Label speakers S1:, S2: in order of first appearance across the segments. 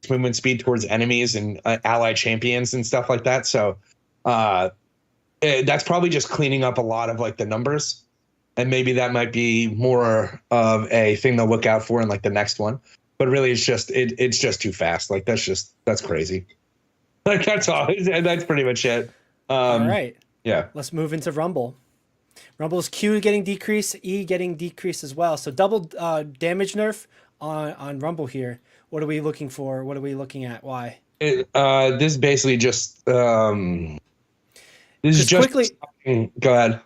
S1: movement speed towards enemies and allied champions and stuff like that. So that's probably just cleaning up a lot of like the numbers, and maybe that might be more of a thing to look out for in like the next one. But really, it's just too fast. Like that's crazy. Like that's all. That's pretty much it.
S2: All right.
S1: Yeah.
S2: Let's move into Rumble. Rumble's Q getting decreased, E getting decreased as well. So double damage nerf on Rumble here. What are we looking for? What are we looking at? Why?
S1: This is basically just. This is just.
S2: Quickly,
S1: go ahead.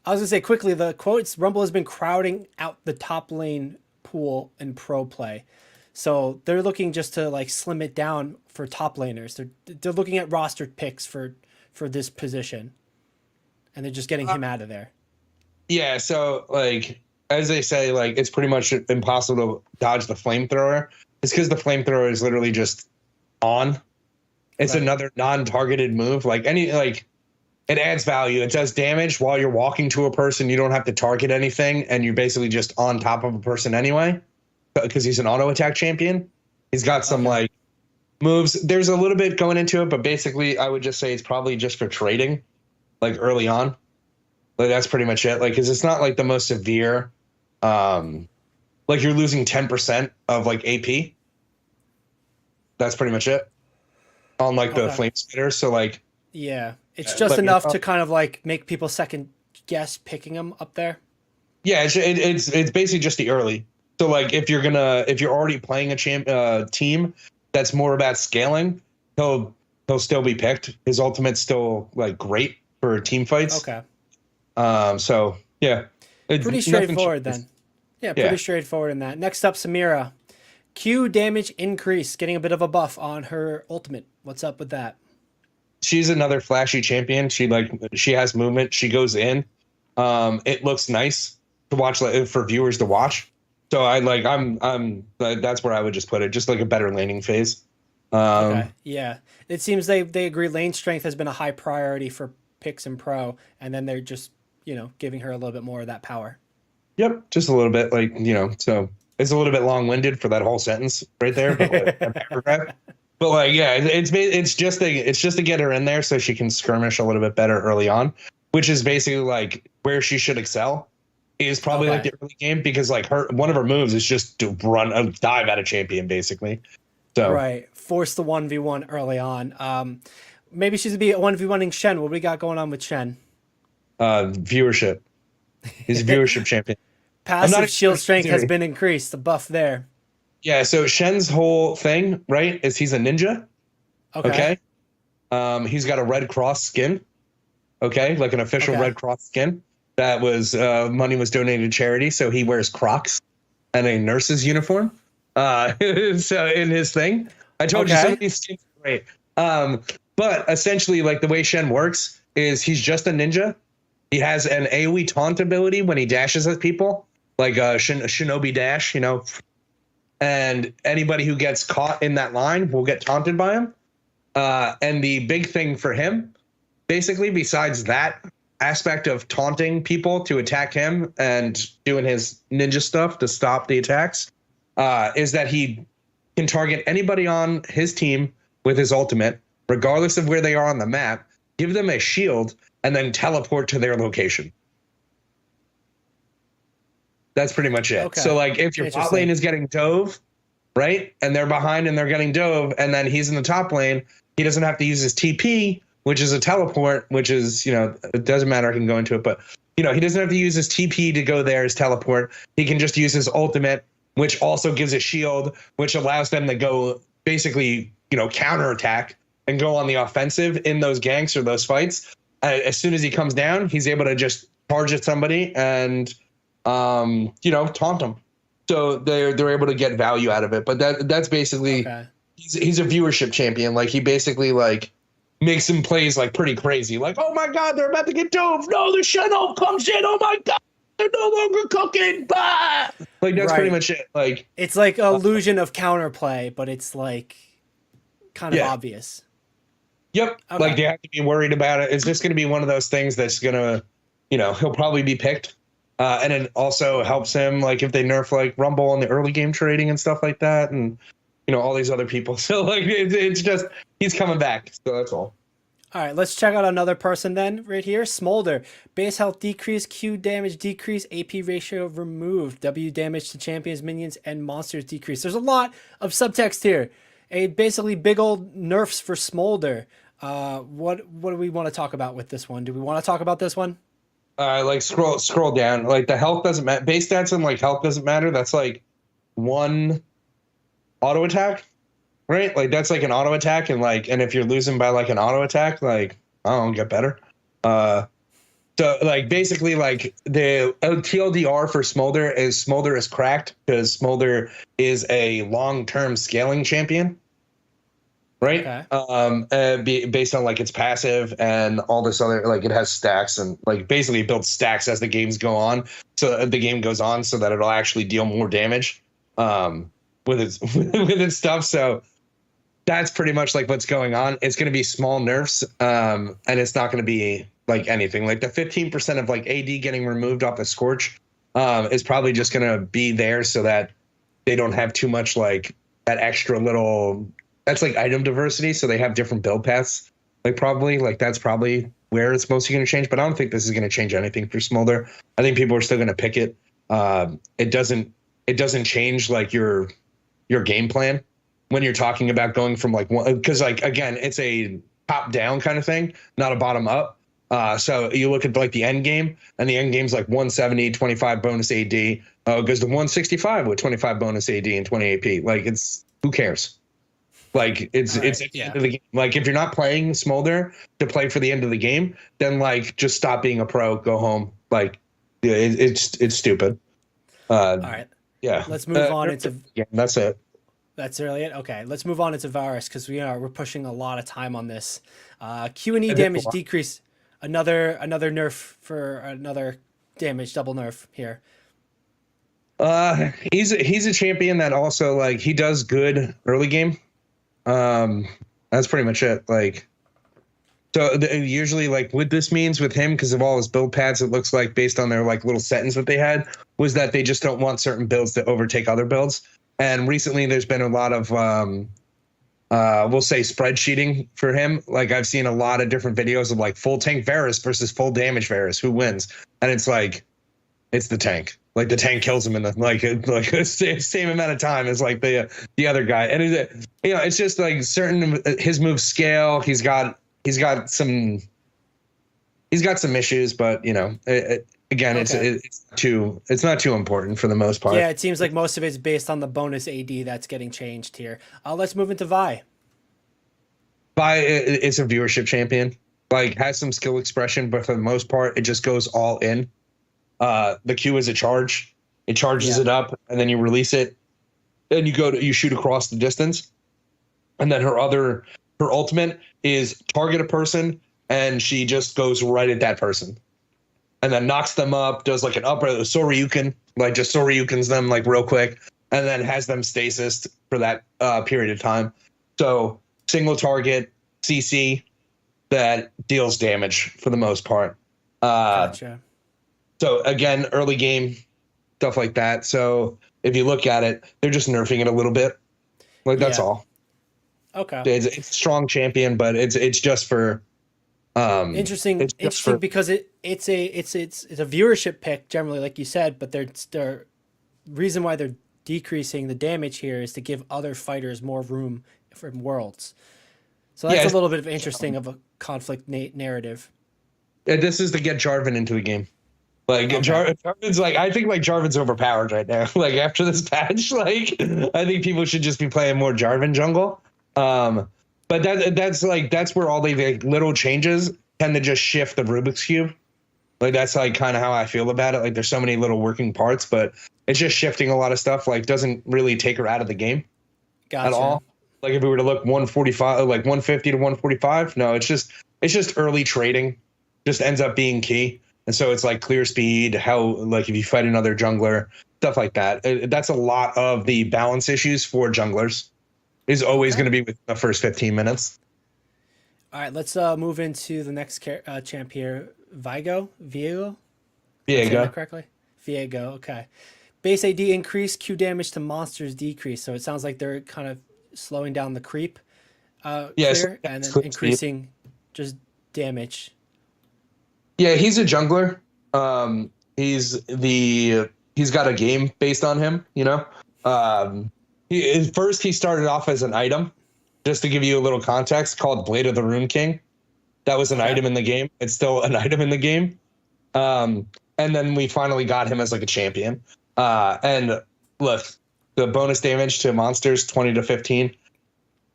S2: I was gonna say quickly. The quotes: Rumble has been crowding out the top lane pool in pro play, so they're looking just to like slim it down for top laners. They're looking at roster picks for this position, and they're just getting him out of there.
S1: Yeah, so like as they say, like it's pretty much impossible to dodge the flamethrower. It's because the flamethrower is literally just on. It's another non-targeted move. Like it adds value. It does damage while you're walking to a person. You don't have to target anything, and you're basically just on top of a person anyway. Because he's an auto attack champion. He's got some like moves. There's a little bit going into it, but basically I would just say it's probably just for trading, like early on. Like that's pretty much it. Like, cause it's not like the most severe. Like you're losing 10% of like AP. That's pretty much it. On like the flame spitter. So like,
S2: yeah, it's just enough to kind of like make people second guess picking him up there.
S1: Yeah, it's basically just the early. So like if you're already playing a team that's more about scaling, he'll still be picked. His ultimate's still like great for team fights.
S2: Okay.
S1: So yeah,
S2: it's pretty straightforward then. Yeah, pretty straightforward in that. Next up, Samira. Q damage increase, getting a bit of a buff on her ultimate. What's up with that?
S1: She's another flashy champion. She has movement. She goes in. It looks nice to watch, like, for viewers to watch. So that's where I would just put it. Just like a better laning phase.
S2: Okay. Yeah. It seems they agree lane strength has been a high priority for picks and pro, and then they're just, giving her a little bit more of that power.
S1: Yep. Just a little bit, so it's a little bit long-winded for that whole sentence right there. But like, yeah, it's just to get her in there so she can skirmish a little bit better early on, which is basically like where she should excel is probably like the early game, because like one of her moves is just to run a dive at a champion basically. So
S2: right, force the 1v1 early on. Maybe she's gonna be 1v1ing Shen. What we got going on with Shen?
S1: Viewership. He's a viewership champion.
S2: Passive shield strength has been increased. The buff there.
S1: Yeah, so Shen's whole thing, right, is he's a ninja. Okay. He's got a Red Cross skin. Okay, like an official Red Cross skin. That was money was donated to charity, so he wears Crocs and a nurse's uniform. So in his thing, I told you some of these skins are great. But essentially, like the way Shen works is he's just a ninja. He has an AoE taunt ability when he dashes at people, like a shinobi dash, and anybody who gets caught in that line will get taunted by him. And the big thing for him, basically, besides that aspect of taunting people to attack him and doing his ninja stuff to stop the attacks, is that he can target anybody on his team with his ultimate, regardless of where they are on the map, give them a shield, and then teleport to their location. That's pretty much it. Okay. So like if your bot lane is getting dove, right, and they're behind and they're getting dove, and then he's in the top lane, he doesn't have to use his TP, which is a teleport, which is, it doesn't matter, I can go into it, but he doesn't have to use his TP to go there as teleport. He can just use his ultimate, which also gives a shield, which allows them to go basically, counterattack and go on the offensive in those ganks or those fights. As soon as he comes down, he's able to just charge at somebody and, taunt them. So they're able to get value out of it. But that's basically, he's a viewership champion. Like he basically like makes some plays like pretty crazy. Like, oh my God, they're about to get dove. No, the Shadow comes in. Oh my God, they're no longer cooking. Bah! Like that's pretty much it. Like
S2: it's like illusion of counterplay, but it's like kind of obvious.
S1: Yep. Okay. Like they have to be worried about it. It's just going to be one of those things that's going to, he'll probably be picked. And it also helps him, like if they nerf like Rumble in the early game trading and stuff like that. And, all these other people. So like it's just he's coming back. So that's all.
S2: All right, let's check out another person then, right here. Smolder. Base health decrease, Q damage decrease, AP ratio removed, W damage to champions, minions, and monsters decrease. There's a lot of subtext here. Basically big old nerfs for Smolder. What do we want to talk about with this one? Do we want to talk about this one?
S1: Like scroll down. Like the health doesn't matter. Base stats and like health doesn't matter. That's like one auto attack. Right, like that's like an auto attack, and if you're losing by like an auto attack, like I don't get better. So like basically like the TLDR for Smolder is cracked because Smolder is a long-term scaling champion, right?
S2: Okay.
S1: Based on like its passive and all this other, like it has stacks and like basically it builds stacks as the games go on, so the game goes on so that it'll actually deal more damage with its with its stuff. So that's pretty much like what's going on. It's going to be small nerfs, and it's not going to be like anything. Like the 15% of like AD getting removed off the Scorch is probably just going to be there so that they don't have too much like that extra little. That's like item diversity, so they have different build paths. Like probably like that's probably where it's mostly going to change. But I don't think this is going to change anything for Smolder. I think people are still going to pick it. It doesn't change like your game plan when you're talking about going from like one, because like again it's a top down kind of thing, not a bottom up. So you look at like the end game, and the end game's like 170 25 bonus AD. It goes to 165 with 25 bonus AD and 20 AP. Like it's who cares? Like it's
S2: right,
S1: it's at the end of the game. Like if you're not playing Smolder to play for the end of the game, then like just stop being a pro, go home. Like it's stupid.
S2: All right.
S1: Yeah.
S2: Let's move on into.
S1: Yeah, that's it.
S2: That's really it. Okay, let's move on into Varus because we're pushing a lot of time on this. Q and E damage decrease. Another nerf for another damage double nerf here.
S1: He's a champion that also like he does good early game. That's pretty much it. Like, so usually like what this means with him, because of all his build paths, it looks like based on their like little sentence that they had was that they just don't want certain builds to overtake other builds. And recently there's been a lot of, we'll say spreadsheeting for him. Like I've seen a lot of different videos of like full tank Varus versus full damage Varus, who wins? And it's like, it's the tank. Like the tank kills him in the like the same amount of time as like the other guy. And it's just like certain his moves scale. He's got some issues, but again, okay. It's not too important for the most part.
S2: Yeah, it seems like most of it's based on the bonus AD that's getting changed here. Let's move into Vi.
S1: Vi is a viewership champion. Like has some skill expression, but for the most part, it just goes all in. The Q is a charge. It charges it up, and then you release it. Then you shoot across the distance. And then her ultimate is target a person, and she just goes right at that person. And then knocks them up, does like an up Soryuken, like just Soryukens them like real quick, and then has them stasis for that period of time. So single target CC that deals damage for the most part.
S2: Gotcha.
S1: So again, early game stuff like that. So if you look at it, they're just nerfing it a little bit. Like that's all.
S2: Okay.
S1: It's a strong champion, but it's just for.
S2: Interesting because it's a viewership pick generally, like you said, but the reason why they're decreasing the damage here is to give other fighters more room for worlds. So that's a little bit of interesting of a conflict narrative.
S1: This is to get Jarvan into the game. Like Jarvan's like, I think like Jarvan's overpowered right now. Like after this patch, like I think people should just be playing more Jarvan jungle. But that's where all the like, little changes tend to just shift the Rubik's Cube. Like that's like kind of how I feel about it. Like there's so many little working parts, but it's just shifting a lot of stuff. Like doesn't really take her out of the game at all. Like if we were to look 145, like 150 to 145, no, it's just early trading. Just ends up being key. And so it's like clear speed, how like if you fight another jungler, stuff like that. That's a lot of the balance issues for junglers. Is always going to be within the first 15 minutes.
S2: All right, let's move into the next champ here. Viego?
S1: Viego.
S2: Correctly? Viego, okay. Base AD increase, Q damage to monsters decrease. So it sounds like they're kind of slowing down the creep
S1: Yeah, so
S2: clear and then
S1: quick speed.
S2: increasing just damage.
S1: Yeah, he's a jungler. He's got a game based on him, you know. First he started off as an item, just to give you a little context, called Blade of the Rune King. That was an
S2: Okay.
S1: item in the game. It's still an item in the game. And then we finally got him as like a champion. And look, the bonus damage to monsters 20 to 15.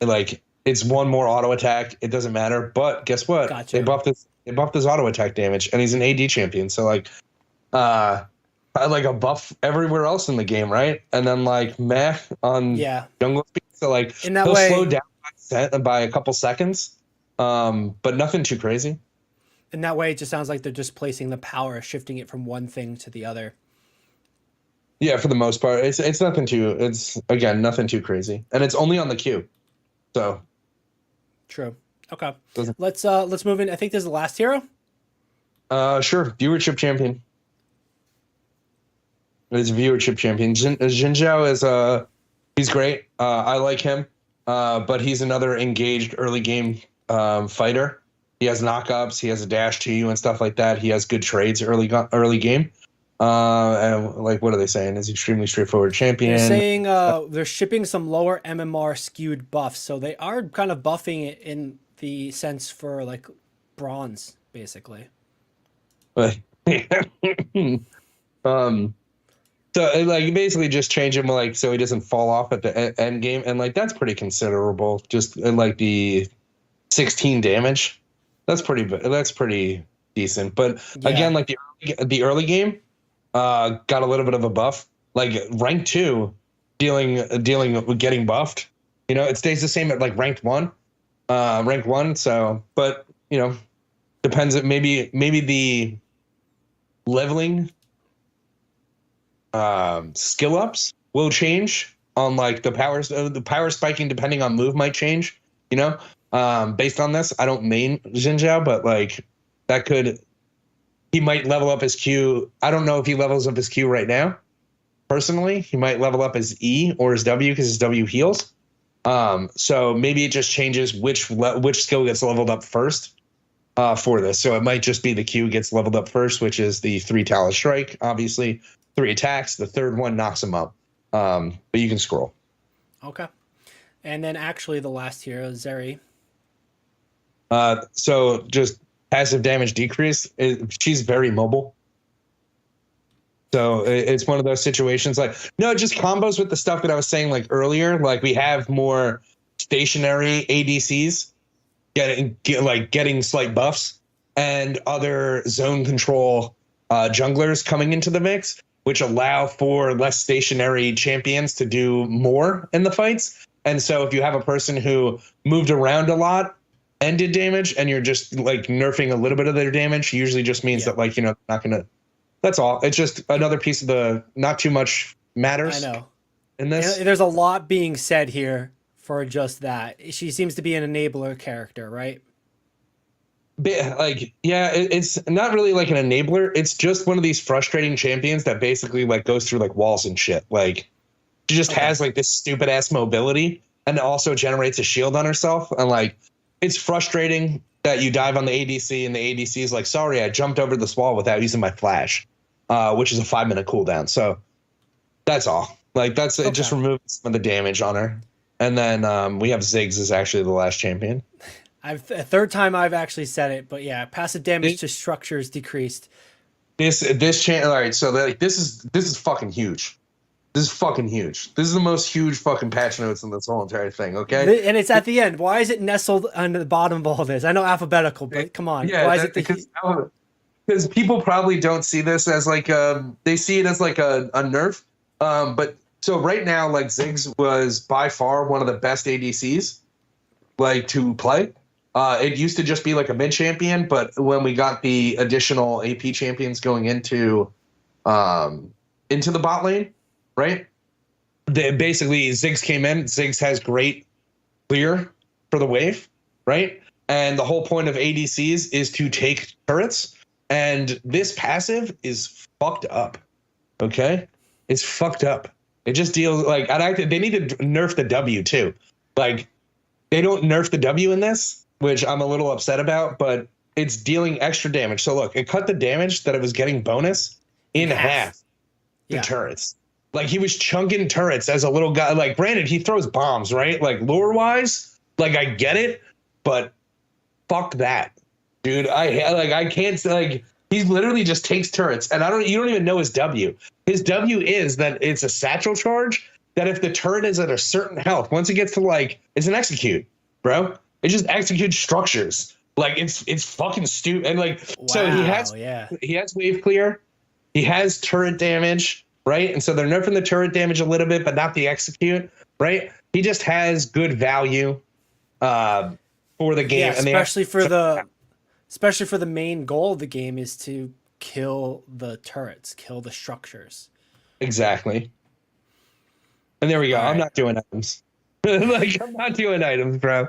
S1: Like it's one more auto attack. It doesn't matter. But guess what?
S2: Gotcha.
S1: They buffed his auto attack damage, and he's an AD champion. So like, like a buff everywhere else in the game, right? And then like meh on jungle speed. So like
S2: in that
S1: he'll
S2: way,
S1: slow down by a couple seconds, but nothing too crazy.
S2: In that way, it just sounds like they're just placing the power, shifting it from one thing to the other.
S1: Yeah, for the most part, it's nothing too. It's again nothing too crazy, and it's only on the queue. So
S2: true. Okay, let's move in. I think this is the last hero.
S1: Sure. Viewership champion. He's a viewership champion. Jin Zhao is he's great. I like him. But he's another engaged early game fighter. He has knockups. He has a dash to you and stuff like that. He has good trades early game. And like, what are they saying? Is extremely straightforward champion.
S2: They're saying they're shipping some lower MMR skewed buffs, so they are kind of buffing it in the sense for like bronze, basically.
S1: So like basically just change him like so he doesn't fall off at the end game, and like that's pretty considerable. Just like the 16 damage, that's pretty decent. But again, like the early game got a little bit of a buff. Like rank 2, dealing with getting buffed. You know, it stays the same at like rank 1. So, but you know, depends. Maybe the leveling skill ups will change on like the power spiking depending on move might change, you know, based on this. I don't main Xin Zhao, but like he might level up his Q. I don't know if he levels up his Q right now. Personally, he might level up his E or his W because his W heals. So maybe it just changes which skill gets leveled up first for this. So it might just be the Q gets leveled up first, which is the 3 Talus Strike, obviously. 3 attacks. The third one knocks him up. But you can scroll.
S2: Okay. And then actually the last hero, Zeri.
S1: So just passive damage decrease. She's very mobile. So it's one of those situations like, no, just combos with the stuff that I was saying like earlier. Like we have more stationary ADCs getting slight buffs and other zone control junglers coming into the mix, which allow for less stationary champions to do more in the fights. And so if you have a person who moved around a lot and did damage, and you're just like nerfing a little bit of their damage, usually just means that like, you know, not going to, that's all. It's just another piece of the, not too much matters.
S2: I know.
S1: In this.
S2: There's a lot being said here for just that. She seems to be an enabler character, right?
S1: Like, yeah, it's not really like an enabler. It's just one of these frustrating champions that basically like goes through like walls and shit. Like she just has like this stupid ass mobility and also generates a shield on herself. And like, it's frustrating that you dive on the ADC and the ADC is like, sorry, I jumped over this wall without using my flash, which is a 5-minute cooldown. So that's all. Like it just removes some of the damage on her. And then we have Ziggs is actually the last champion.
S2: A third time I've actually said it, but yeah, passive damage to structures decreased.
S1: All right, so like this is fucking huge. This is fucking huge. This is the most huge fucking patch notes in this whole entire thing. Okay,
S2: and it's at the end. Why is it nestled on the bottom of all this? I know alphabetical, but come on.
S1: Yeah,
S2: why is it
S1: because people probably don't see this as like they see it as like a nerf. But so right now, like Ziggs was by far one of the best ADCs like to play. It used to just be like a mid champion, but when we got the additional AP champions going into the bot lane, right? Basically Ziggs came in. Ziggs has great clear for the wave, right? And the whole point of ADCs is to take turrets, and this passive is fucked up. Okay, it's fucked up. It just deals like they need to nerf the W too. Like, they don't nerf the W in this, which I'm a little upset about, but it's dealing extra damage. So look, it cut the damage that it was getting bonus in half to turrets. Like, he was chunking turrets as a little guy. Like, granted, he throws bombs, right? Like, lore wise, like, I get it, but fuck that, dude. I can't, like, he literally just takes turrets, and you don't even know his W. His W is that it's a satchel charge that if the turret is at a certain health, once it gets to, like, it's an execute, bro. It just executes structures. Like, it's fucking stupid. And like, wow, so he has wave clear, he has turret damage, right? And so they're nerfing the turret damage a little bit, but not the execute, right? He just has good value for the game, and
S2: especially for the main goal of the game is to kill the turrets, kill the structures.
S1: Exactly. And there we go. I'm not doing items. Like, I'm not doing items, bro.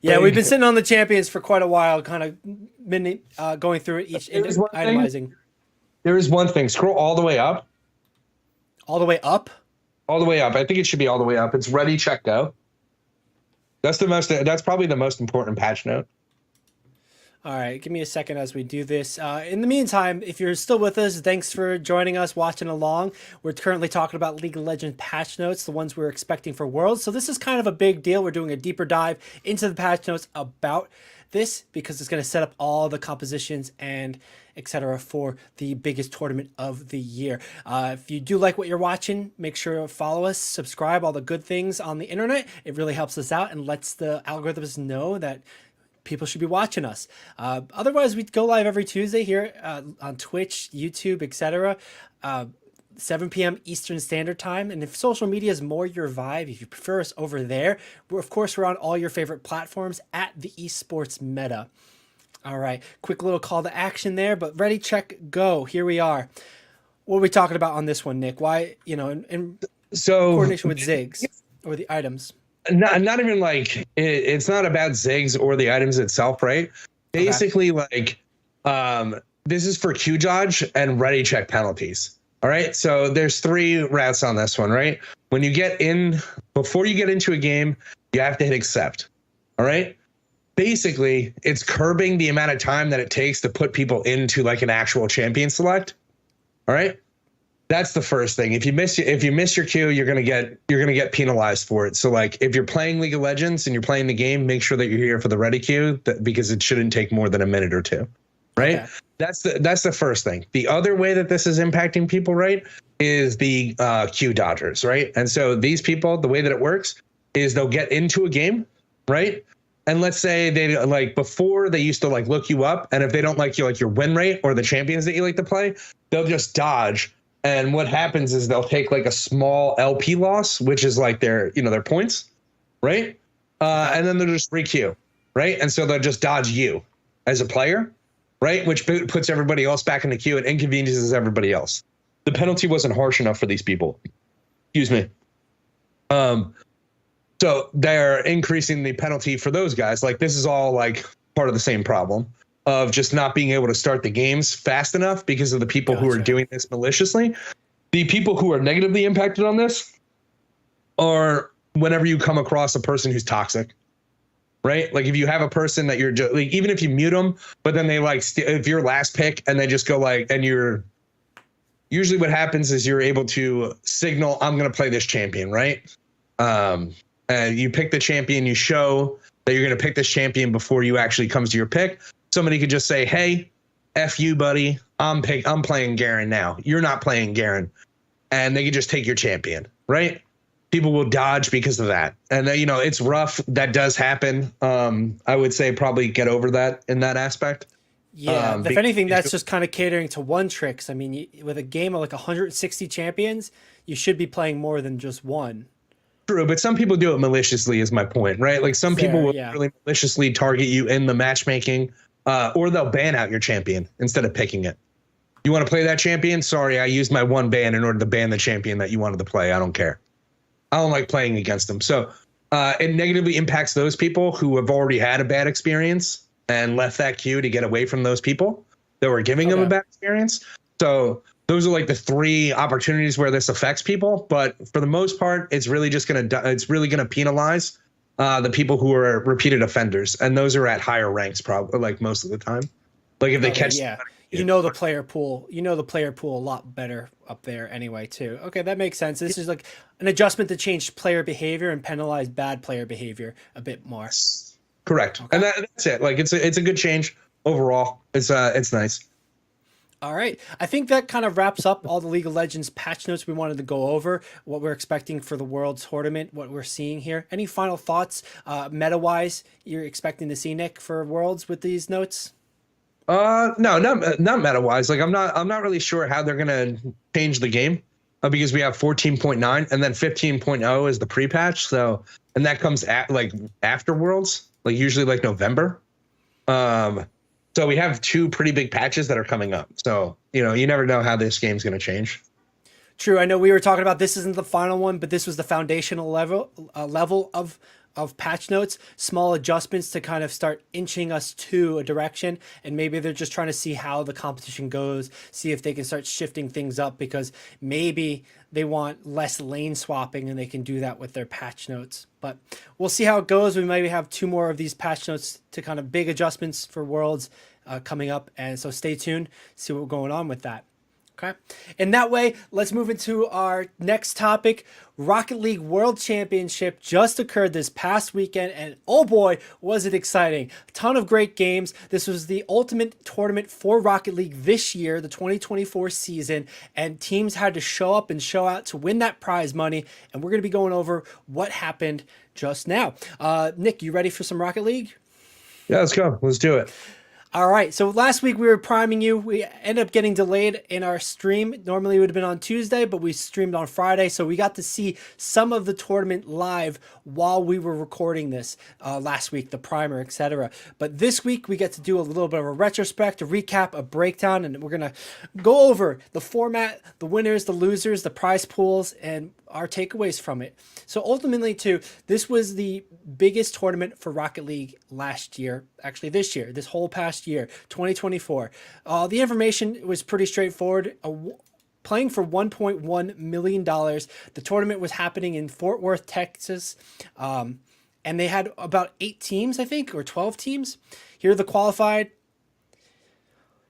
S2: Yeah, we've been sitting on the champions for quite a while, kind of going through it each, itemizing.
S1: There is one thing. Scroll all the way up.
S2: All the way up?
S1: All the way up. I think it should be all the way up. It's ready, check, go. That's probably the most important patch note.
S2: All right, give me a second as we do this. In the meantime, if you're still with us, thanks for joining us, watching along. We're currently talking about League of Legends patch notes, the ones we're expecting for Worlds. So this is kind of a big deal. We're doing a deeper dive into the patch notes about this because it's going to set up all the compositions and etc. for the biggest tournament of the year. If you do like what you're watching, make sure to follow us, subscribe, all the good things on the internet. It really helps us out and lets the algorithms know that people should be watching us. Otherwise, we go live every Tuesday here on Twitch, YouTube, etc. 7 p.m. Eastern Standard Time. And if social media is more your vibe, if you prefer us over there, we're on all your favorite platforms at the Esports Meta. All right, quick little call to action there, but ready, check, go. Here we are. What are we talking about on this one, Nick? Why, in coordination with Ziggs or the items?
S1: Not even like it's not about Ziggs or the items itself, right? Basically, like this is for Q dodge and ready check penalties. All right, so there's 3 routes on this one, right? When you get in, before you get into a game, you have to hit accept. All right. Basically, it's curbing the amount of time that it takes to put people into like an actual champion select. All right. That's the first thing. If you miss your queue, you're gonna get penalized for it. So like if you're playing League of Legends and you're playing the game, make sure that you're here for the ready queue because it shouldn't take more than a minute or 2. Right? Okay. That's the first thing. The other way that this is impacting people, right, is the queue dodgers, right? And so these people, the way that it works is they'll get into a game, right? And let's say they like before they used to like look you up, and if they don't like you, like your win rate or the champions that you like to play, they'll just dodge. And what happens is they'll take like a small LP loss, which is like their points, right? And then they'll just re-queue, right? And so they'll just dodge you as a player, right? Which puts everybody else back in the queue and inconveniences everybody else. The penalty wasn't harsh enough for these people. Excuse me. So they're increasing the penalty for those guys. Like this is all like part of the same problem of just not being able to start the games fast enough because of the people who are doing this maliciously. The people who are negatively impacted on this are whenever you come across a person who's toxic, right? Like if you have a person that you're just like, even if you mute them, but then they like, if you're last pick and they just go like, and you're usually what happens is you're able to signal, I'm going to play this champion, right? And you pick the champion, you show that you're going to pick this champion before you actually comes to your pick. Somebody could just say, hey, F you, buddy. I'm playing Garen now. You're not playing Garen. And they could just take your champion, right? People will dodge because of that. And then, it's rough. That does happen. I would say probably get over that in that aspect.
S2: Yeah, if anything, that's just kind of catering to one tricks. I mean, with a game of like 160 champions, you should be playing more than just one.
S1: True, but some people do it maliciously is my point, right? Like some people will really maliciously target you in the matchmaking, or they'll ban out your champion instead of picking it. You want to play that champion? Sorry, I used my one ban in order to ban the champion that you wanted to play. I don't care. I don't like playing against them. So it negatively impacts those people who have already had a bad experience and left that queue to get away from those people that were giving them a bad experience. So those are like the 3 opportunities where this affects people. But for the most part, it's really just gonna penalize the people who are repeated offenders, and those are at higher ranks, probably like most of the time. Like if they
S2: Okay,
S1: catch,
S2: yeah. You know the player pool. You know the player pool a lot better up there anyway, too. Okay, that makes sense. This is like an adjustment to change player behavior and penalize bad player behavior a bit more.
S1: correct,
S2: Okay.
S1: and that's it. Like it's a good change overall. It's nice.
S2: All right. I think that kind of wraps up all the League of Legends patch notes we wanted to go over, what we're expecting for the World Tournament, what we're seeing here. Any final thoughts, meta-wise, you're expecting to see, Nick, for Worlds with these notes?
S1: No, not meta wise. Like I'm not really sure how they're gonna change the game because we have 14.9 and then 15.0 is the pre-patch. So and that comes at like after Worlds, like usually like November. So we have two pretty big patches that are coming up. So you never know how this game's gonna change.
S2: True. I know we were talking about this isn't the final one, but this was the foundational level of patch notes, small adjustments to kind of start inching us to a direction. And maybe they're just trying to see how the competition goes, see if they can start shifting things up because maybe they want less lane swapping and they can do that with their patch notes. But we'll see how it goes. We maybe have two more of these patch notes to kind of big adjustments for Worlds coming up. And so stay tuned, see what's going on with that. Okay. In that way, let's move into our next topic. Rocket League World Championship just occurred this past weekend, and oh boy, was it exciting. A ton of great games. This was the ultimate tournament for Rocket League this year, the 2024 season, and teams had to show up and show out to win that prize money, and we're going to be going over what happened just now. Nick, you ready for some Rocket League?
S1: Yeah, let's go. Let's do it.
S2: All right, so last week we were priming you. We ended up getting delayed in our stream. Normally it would have been on Tuesday, but we streamed on Friday, so we got to see some of the tournament live while we were recording this last week, the primer, etc. But this week we get to do a little bit of a retrospect, a recap, a breakdown, and we're going to go over the format, the winners, the losers, the prize pools, and our takeaways from it. So ultimately, too, this was the biggest tournament for Rocket League last year. Actually, this year, this whole past year, 2024. The information was pretty straightforward. Playing for $1.1 million. The tournament was happening in Fort Worth, Texas. And they had about 8 teams, I think, or 12 teams. Here are the qualified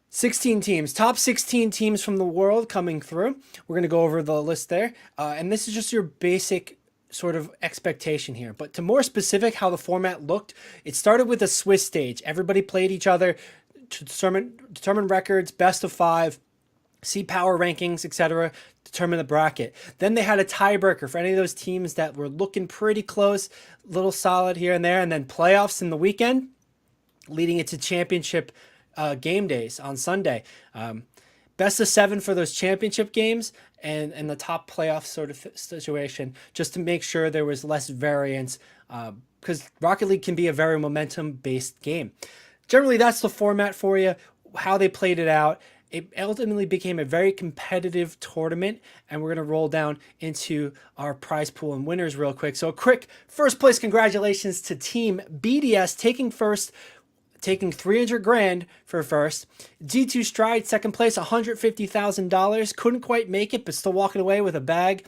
S2: 16 teams, top 16 teams from the world coming through. We're going to go over the list there. And this is just your basic sort of expectation here. But to more specific how the format looked, it started with a Swiss stage. Everybody played each other to determine records, best of 5, see power rankings, etc., determine the bracket. Then they had a tiebreaker for any of those teams that were looking pretty close, little solid here and there, and then playoffs in the weekend, leading it to championship game days on Sunday. Best of 7 for those championship games and the top playoff sort of situation, just to make sure there was less variance, because Rocket League can be a very momentum-based game. Generally, that's the format for you, how they played it out. It ultimately became a very competitive tournament, and we're going to roll down into our prize pool and winners real quick. So a quick first place congratulations to Team BDS taking first, taking 300 grand for first. G2 Stride second place, $150,000. Couldn't quite make it, but still walking away with a bag.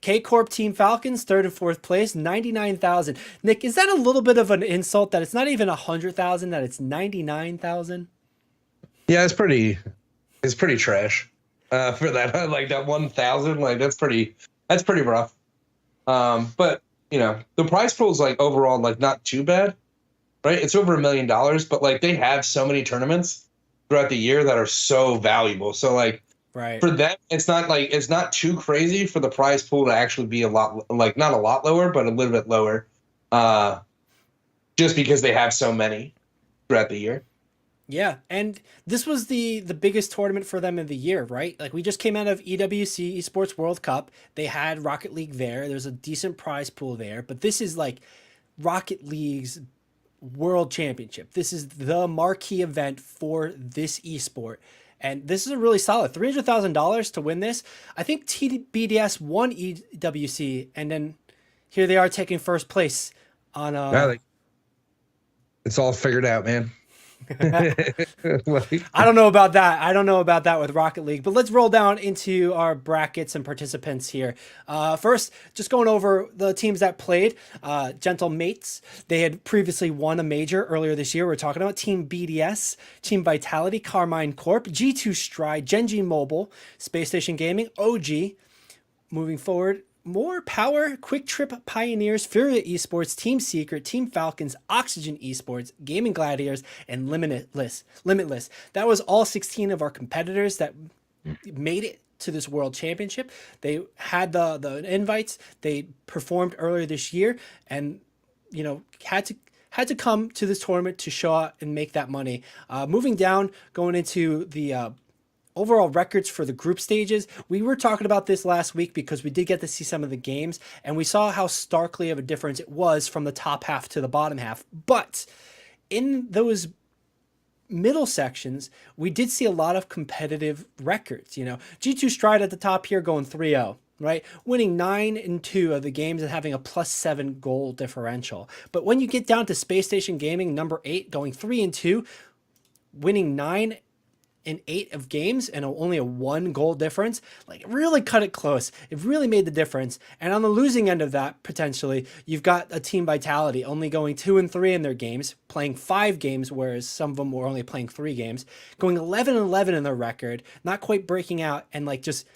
S2: K Corp Team Falcons third and fourth place, 99,000. Nick, is that a little bit of an insult that it's not even 100,000, that it's 99,000?
S1: Yeah, it's pretty trash for that. Like that 1,000, like that's pretty rough. But the prize pool is like overall like not too bad. Right, it's over $1 million, but like they have so many tournaments throughout the year that are so valuable. So like,
S2: right,
S1: for them, it's not too crazy for the prize pool to actually be a lot, like not a lot lower, but a little bit lower, just because they have so many throughout the year.
S2: Yeah, and this was the biggest tournament for them of the year, right? Like we just came out of EWC Esports World Cup. They had Rocket League there. There's a decent prize pool there, but this is like Rocket League's World Championship. This is the marquee event for this esport, and this is a really solid $300,000 to win this. I think TBDS won EWC, and then here they are taking first place on
S1: It's all figured out, man. Like,
S2: I don't know about that. I don't know about that with Rocket League, but let's roll down into our brackets and participants here. First, just going over the teams that played. Gentle Mates, they had previously won a major earlier this year. We're talking about Team BDS, Team Vitality, Carmine Corp, G2 Stride, Genji Mobile, Space Station Gaming, OG. Moving forward, more power, Quick Trip Pioneers, Furia Esports, Team Secret, Team Falcons, Oxygen Esports, Gaming Gladiators, and Limitless. That was all 16 of our competitors that made it to this World Championship. They had the invites. They performed earlier this year, and had to come to this tournament to show out and make that money. Moving down, going into the overall records for the group stages. We were talking about this last week because we did get to see some of the games, and we saw how starkly of a difference it was from the top half to the bottom half. But in those middle sections, we did see a lot of competitive records. G2 Stride at the top here going 3-0. Right, winning 9-2 of the games and having a +7 goal differential. But when you get down to Space Station Gaming, number 8, going 3-2, winning 9 in 8 of games and only a 1 goal difference, like, it really cut it close. It really made the difference. And on the losing end of that, potentially, you've got a Team Vitality only going 2-3 in their games, playing 5 games, whereas some of them were only playing 3 games, going 11-11 in their record, not quite breaking out, and just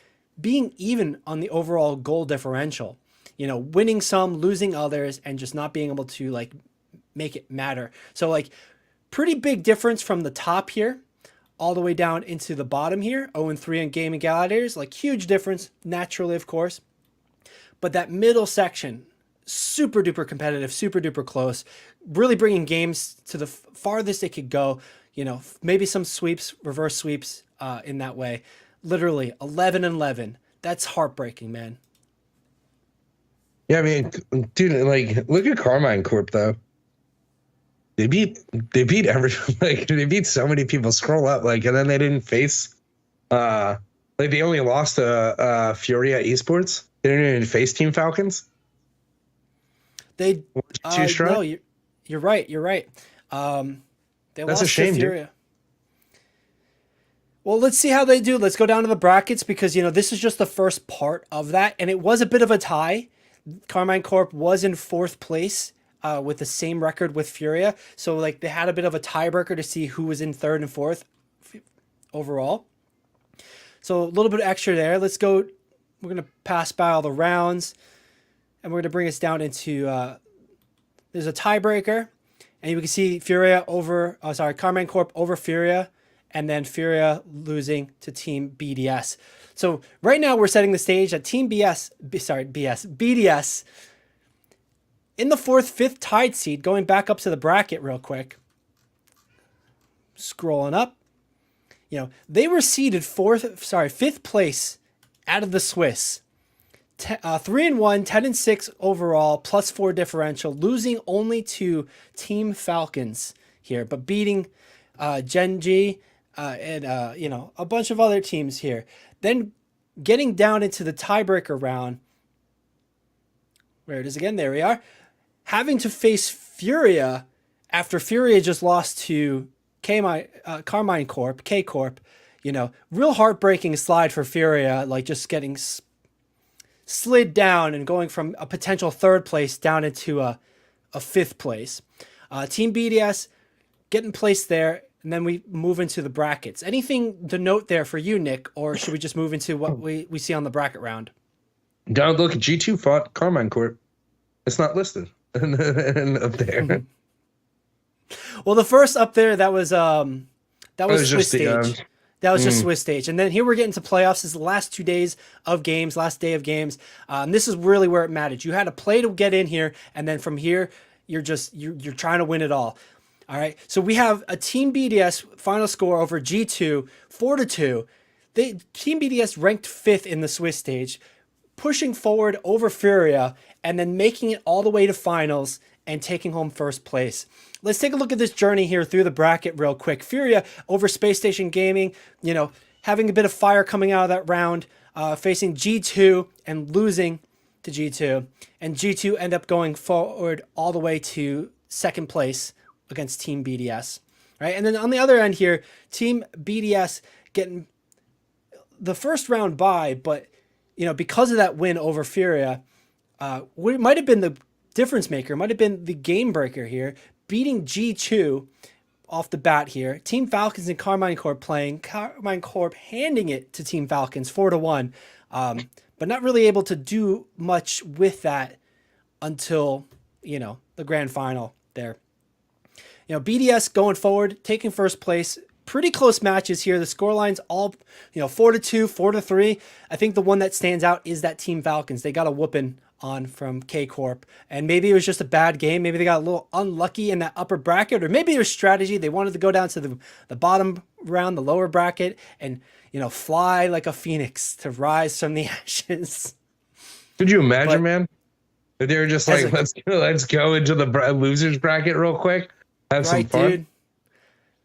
S2: being even on the overall goal differential. Winning some, losing others, and just not being able to make it matter. So pretty big difference from the top here all the way down into the bottom here. 0-3 in Gaming Gladiators, huge difference, naturally, of course. But that middle section, super duper competitive, super duper close, really bringing games to the farthest it could go. Maybe some sweeps, reverse sweeps in that way. Literally 11-11. That's heartbreaking, man.
S1: yeah, I mean, dude, look at Carmine Corp though. They beat every they beat so many people. Scroll up, and then they didn't face they only lost to Furia Esports. They didn't even face Team Falcons.
S2: They no, you're right. You're right. They
S1: That's
S2: lost
S1: a shame,
S2: to Furia. Well, let's see how they do. Let's go down to the brackets because this is just the first part of that, and it was a bit of a tie. Carmine Corp was in 4th place. With the same record with Furia. So they had a bit of a tiebreaker to see who was in 3rd and 4th overall. So a little bit extra there. Let's go. We're going to pass by all the rounds and we're going to bring us down into, there's a tiebreaker and you can see Carmine Corp over Furia and then Furia losing to Team BDS. So right now we're setting the stage that Team BDS in the 4th, 5th tied seed, going back up to the bracket real quick. Scrolling up. They were seeded 5th place out of the Swiss. 3-1, 10-6 overall, +4 differential, losing only to Team Falcons here, but beating Genji and a bunch of other teams here. Then getting down into the tiebreaker round. Where it is again, there we are. Having to face Furia after Furia just lost to Carmine Corp, K Corp, real heartbreaking slide for Furia, just getting slid down and going from a potential 3rd place down into a 5th place. Team BDS getting placed there, and then we move into the brackets. Anything to note there for you, Nick, or should we just move into what we see on the bracket round?
S1: Down, look, G2 fought Carmine Corp. It's not listed up there.
S2: Well, the first up there, that was Swiss stage. That was just Swiss stage. And then here we're getting to playoffs. This is the last 2 days of games, last day of games. This is really where it mattered. You had to play to get in here, and then from here, you're trying to win it all. All right. So we have a Team BDS final score over G2, 4-2. Team BDS ranked 5th in the Swiss stage, pushing forward over Furia, and then making it all the way to finals and taking home 1st place. Let's take a look at this journey here through the bracket real quick. Furia over Space Station Gaming, having a bit of fire coming out of that round, facing G2 and losing to G2. And G2 end up going forward all the way to 2nd place against Team BDS. right? And then on the other end here, Team BDS getting the first round bye, but because of that win over Furia, it might have been the difference maker, might have been the game breaker here, beating G2 off the bat here. Team Falcons and Carmine Corp playing. Carmine Corp handing it to Team Falcons 4-1, but not really able to do much with that until the grand final there. BDS going forward, taking first place. Pretty close matches here. The scorelines all 4-2, 4-3. I think the one that stands out is that Team Falcons. They got a whooping on from K Corp, and maybe it was just a bad game. Maybe they got a little unlucky in that upper bracket, or maybe their strategy. They wanted to go down to the bottom round, the lower bracket, and fly like a phoenix to rise from the ashes.
S1: Could you imagine, man? If they were just like, let's go into the losers bracket real quick, have some fun. Dude.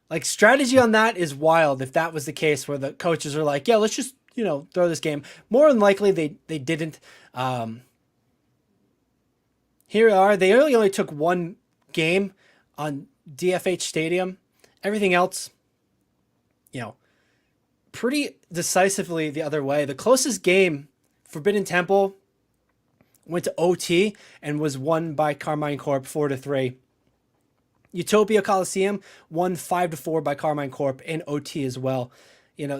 S2: Like, strategy on that is wild. If that was the case, where the coaches are like, yeah, let's just throw this game. More than likely, they didn't. Here are they only took one game on DFH Stadium. Everything else, pretty decisively the other way. The closest game, Forbidden Temple, went to OT and was won by Carmine Corp 4-3. Utopia Coliseum won 5-4 by Carmine Corp in OT as well.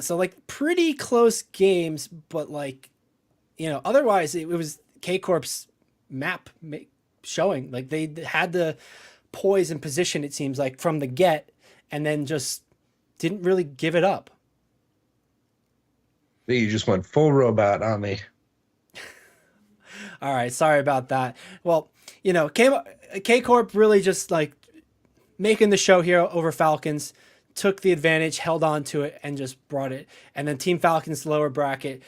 S2: So like pretty close games, but like, otherwise it was K Corp's map showing. Like they had the poise and position, it seems like, from the get, and then just didn't really give it up.
S1: You just went full robot on me.
S2: All right, sorry about that. Well, K Corp really just like making the show here over Falcons, took the advantage, held on to it, and just brought it. And then Team Falcons lower bracket,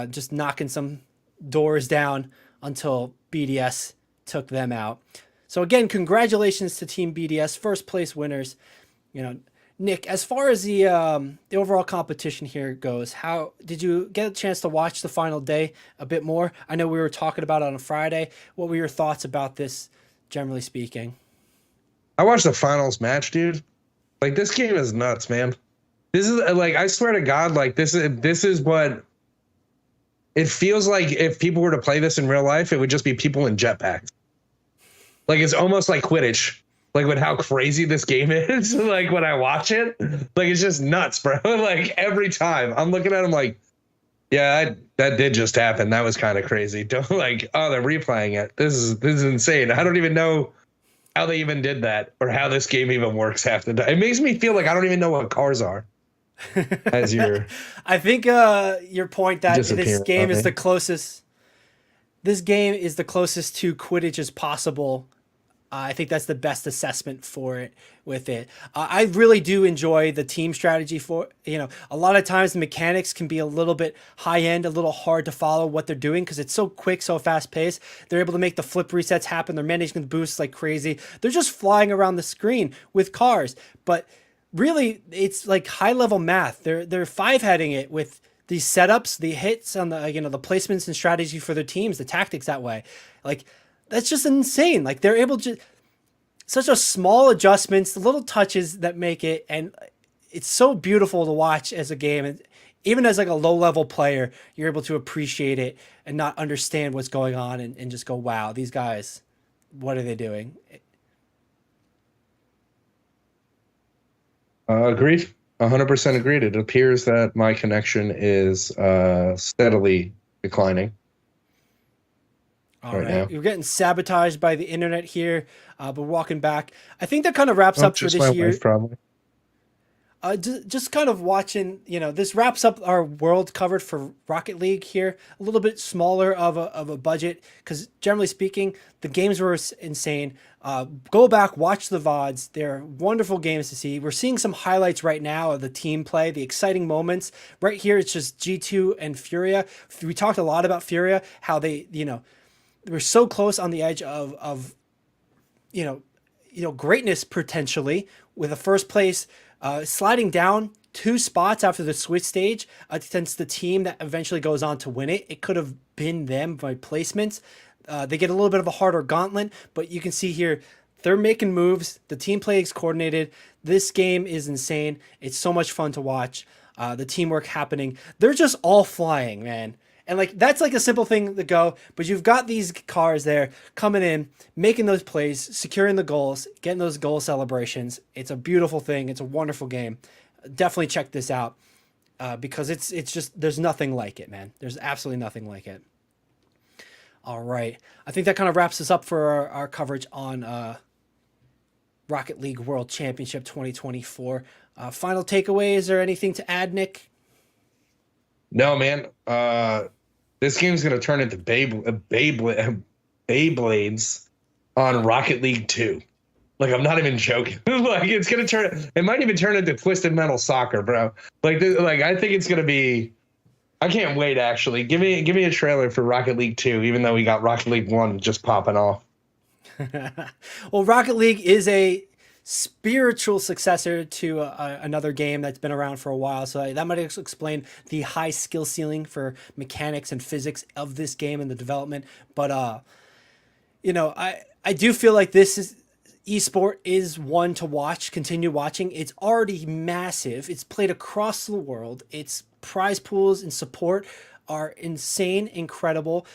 S2: just knocking some doors down until BDS took them out. So again, congratulations to Team BDS, first place winners. Nick, as far as the overall competition here goes, how did you get a chance to watch the final day a bit more? I know we were talking about it on a Friday. What were your thoughts about this, generally speaking?
S1: I watched the finals match, dude. Like, this game is nuts, man. This is like, I swear to God, like this is what it feels like. If people were to play this in real life, it would just be people in jetpacks. Like, it's almost like Quidditch. Like, with how crazy this game is, like when I watch it, like it's just nuts, bro. Like every time I'm looking at them, like, yeah, that did just happen. That was kind of crazy. Don't like, oh, they're replaying it. This is insane. I don't even know how they even did that or how this game even works half the time. It makes me feel like I don't even know what cars are. As your,
S2: I think your point that this game is the closest. This game is the closest to Quidditch as possible. I think that's the best assessment for it with it. I really do enjoy the team strategy for, a lot of times the mechanics can be a little bit high end, a little hard to follow what they're doing because it's so quick, so fast paced. They're able to make the flip resets happen. They're managing the boosts like crazy. They're just flying around the screen with cars. But really, it's like high level math. They're five-heading it with these setups, the hits on the, the placements and strategy for their teams, the tactics that way. Like, that's just insane. Like, they're able to, such a small adjustments, the little touches that make it, and it's so beautiful to watch as a game. And even as like a low level player, you're able to appreciate it and not understand what's going on and just go, wow, these guys, what are they doing?
S1: Agreed. 100% agreed. It appears that my connection is steadily declining.
S2: All right. We're getting sabotaged by the internet here, but we're walking back. I think that kind of wraps up for this year.
S1: Probably.
S2: Just kind of watching, this wraps up our world covered for Rocket League here. A little bit smaller of a budget because generally speaking, the games were insane. Go back, watch the VODs. They're wonderful games to see. We're seeing some highlights right now of the team play, the exciting moments. Right here, it's just G2 and Furia. We talked a lot about Furia, how they, we're so close on the edge of greatness potentially with a first place sliding down 2 spots after the switch stage against the team that eventually goes on to win it. It could have been them by placements. They get a little bit of a harder gauntlet, but you can see here they're making moves. The team play is coordinated. This game is insane. It's so much fun to watch. The teamwork happening. They're just all flying, man. And like that's like a simple thing to go, but you've got these cars there coming in, making those plays, securing the goals, getting those goal celebrations. It's a beautiful thing. It's a wonderful game. Definitely check this out because it's just there's nothing like it, man. There's absolutely nothing like it. All right, I think that kind of wraps us up for our coverage on Rocket League World Championship 2024. Final takeaways or anything to add, Nick?
S1: No, man. This game's gonna turn into Beyblades on Rocket League 2. Like, I'm not even joking. Like, it's gonna turn. It might even turn into Twisted Metal Soccer, bro. Like, I think it's gonna be. I can't wait. Actually, give me a trailer for Rocket League 2. Even though we got Rocket League 1 just popping off.
S2: Well, Rocket League is a spiritual successor to another game that's been around for a while, so that might explain the high skill ceiling for mechanics and physics of this game and the development. But I do feel like this is esport is one to watch, continue watching. It's already massive. It's played across the world. Its prize pools and support are insane, incredible.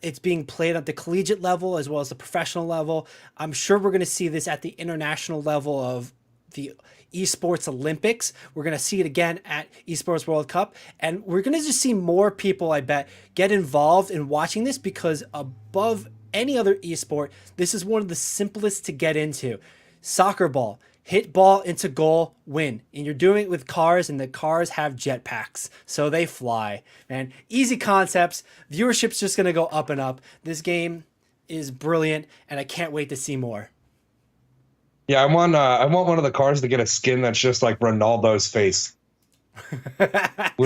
S2: It's being played at the collegiate level as well as the professional level. I'm sure we're going to see this at the international level of the esports Olympics. We're going to see it again at esports World Cup. And we're going to just see more people, I bet, get involved in watching this because above any other esport, this is one of the simplest to get into. Soccer ball. Hit ball into goal, win. And you're doing it with cars, and the cars have jetpacks, so they fly. Man, easy concepts. Viewership's just going to go up and up. This game is brilliant, and I can't wait to see more.
S1: Yeah, I want one of the cars to get a skin that's just like Ronaldo's face. Would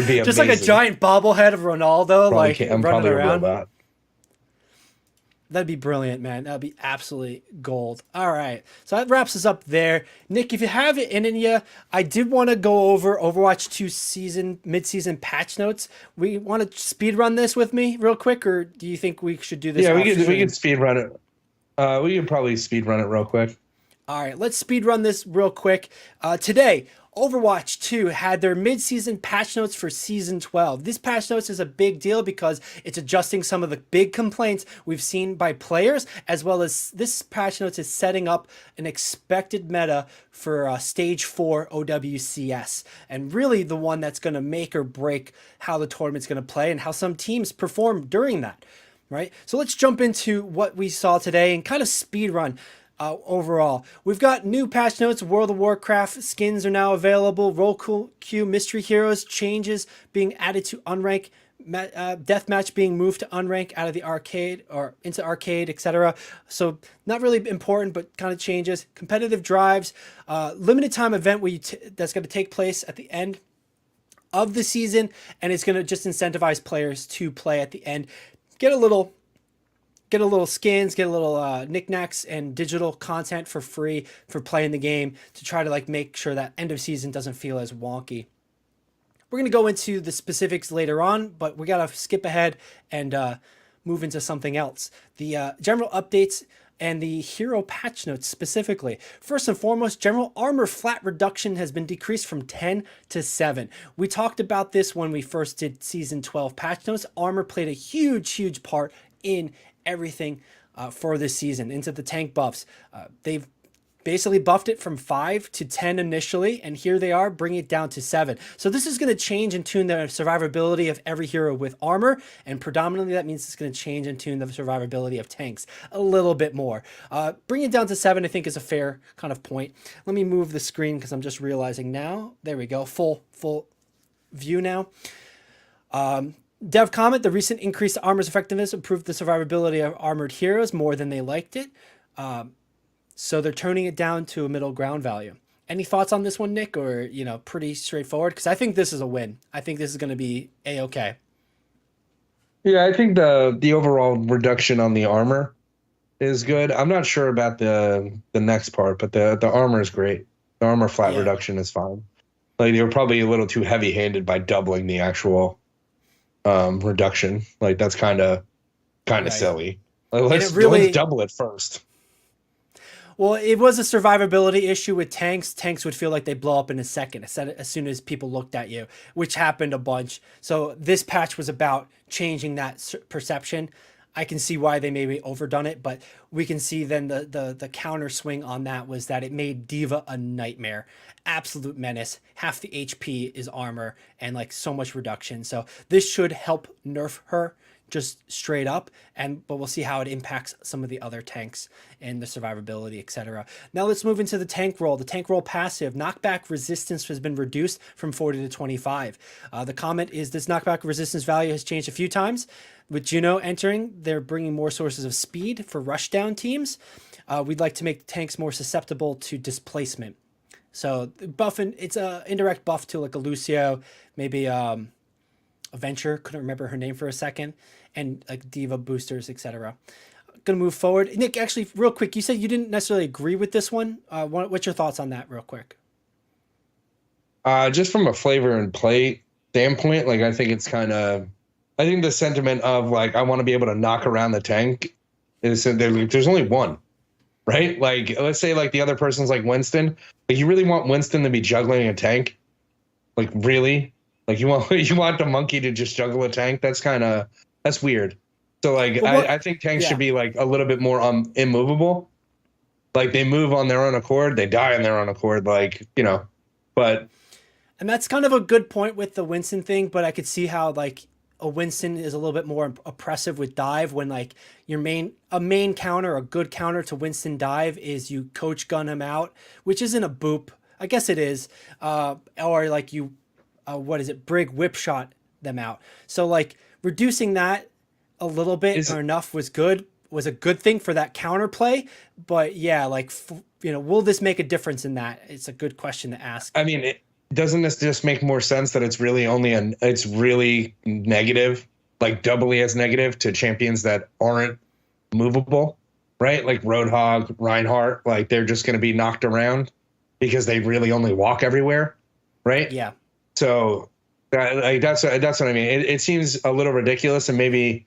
S1: be amazing.
S2: Just like a giant bobblehead of Ronaldo, I'm running around. That'd be brilliant, man. That'd be absolutely gold. All right. So that wraps us up there. Nick, if you have it in you, I did want to go over Overwatch 2 mid-season patch notes. We want to speed run this with me real quick, or do you think we should do this?
S1: Yeah, we could speed run it. We could probably speed run it real quick.
S2: All right, let's speed run this real quick. Today, Overwatch 2 had their mid-season patch notes for Season 12. This patch notes is a big deal because it's adjusting some of the big complaints we've seen by players, as well as this patch notes is setting up an expected meta for Stage 4 OWCS, and really the one that's going to make or break how the tournament's going to play and how some teams perform during that, right? So let's jump into what we saw today and kind of speed run. Overall, we've got new patch notes. World of Warcraft skins are now available. Roll queue mystery heroes changes being added to unrank. Deathmatch being moved to unrank out of the arcade or into arcade, etc. So not really important, but kind of changes. Competitive drives, limited time event that's going to take place at the end of the season, and it's going to just incentivize players to play at the end. Get a little skins, get a little knickknacks and digital content for free for playing the game to try to make sure that end of season doesn't feel as wonky. We're going to go into the specifics later on, but we got to skip ahead and move into something else. The general updates and the hero patch notes specifically. First and foremost, general armor flat reduction has been decreased from 10 to 7. We talked about this when we first did Season 12 patch notes. Armor played a huge part in everything for this season into the tank buffs. They've basically buffed it from 5 to 10 initially, and here they are bringing it down to 7. So this is going to change and tune the survivability of every hero with armor, and predominantly that means it's going to change and tune the survivability of tanks a little bit more. Bringing it down to 7 I think is a fair kind of point. Let me move the screen because I'm just realizing now. There we go, full view now. Dev comment, the recent increase to armor's effectiveness improved the survivability of armored heroes more than they liked it. So they're turning it down to a middle ground value. Any thoughts on this one, Nick, or, pretty straightforward? Because I think this is a win. I think this is going to be A-okay.
S1: Yeah, I think the overall reduction on the armor is good. I'm not sure about the next part, but the armor is great. The armor flat reduction is fine. They were probably a little too heavy-handed by doubling the actual reduction. That's kind of silly. Let's double it first.
S2: Well, it was a survivability issue with tanks. Tanks would feel like they blow up in a second as soon as people looked at you, which happened a bunch. So this patch was about changing that perception. I can see why they maybe overdone it, but we can see then the counter swing on that was that it made D.Va a nightmare. Absolute menace. Half the HP is armor and like so much reduction. So this should help nerf her just straight up, but we'll see how it impacts some of the other tanks and the survivability, etc. Now let's move into the tank roll. The tank roll passive knockback resistance has been reduced from 40 to 25. The comment is this knockback resistance value has changed a few times. With Juno entering, they're bringing more sources of speed for rushdown teams. We'd like to make the tanks more susceptible to displacement. So it's an indirect buff to like a Lucio, maybe a Venture, couldn't remember her name for a second, and like D.Va boosters, etc. Gonna move forward. Nick, actually, real quick, you said you didn't necessarily agree with this one. What's your thoughts on that, real quick?
S1: Just from a flavor and play standpoint, like I think the sentiment of like I want to be able to knock around the tank is there's only one, right? Like let's say like the other person's like Winston. Like you really want Winston to be juggling a tank? Like really? Like you want the monkey to just juggle a tank? That's weird. So like I think tanks should be like a little bit more immovable. Like they move on their own accord, they die on their own accord. Like but.
S2: And that's kind of a good point with the Winston thing. But I could see how like a Winston is a little bit more oppressive with dive when like a main counter, a good counter to Winston dive is you coach gun him out, which isn't a boop. I guess it is, or like you. Brig whip shot them out. So like reducing that a little bit or enough was a good thing for that counterplay. But yeah, like, will this make a difference in that? It's a good question to ask.
S1: I mean, doesn't this just make more sense that it's really it's really negative, like doubly as negative to champions that aren't movable, right? Like Roadhog, Reinhardt, like they're just going to be knocked around because they really only walk everywhere, right?
S2: Yeah.
S1: So that's what I mean. It seems a little ridiculous, and maybe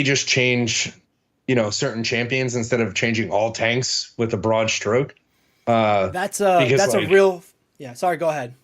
S1: just change, certain champions instead of changing all tanks with a broad stroke.
S2: That's a real. Yeah. Sorry. Go ahead.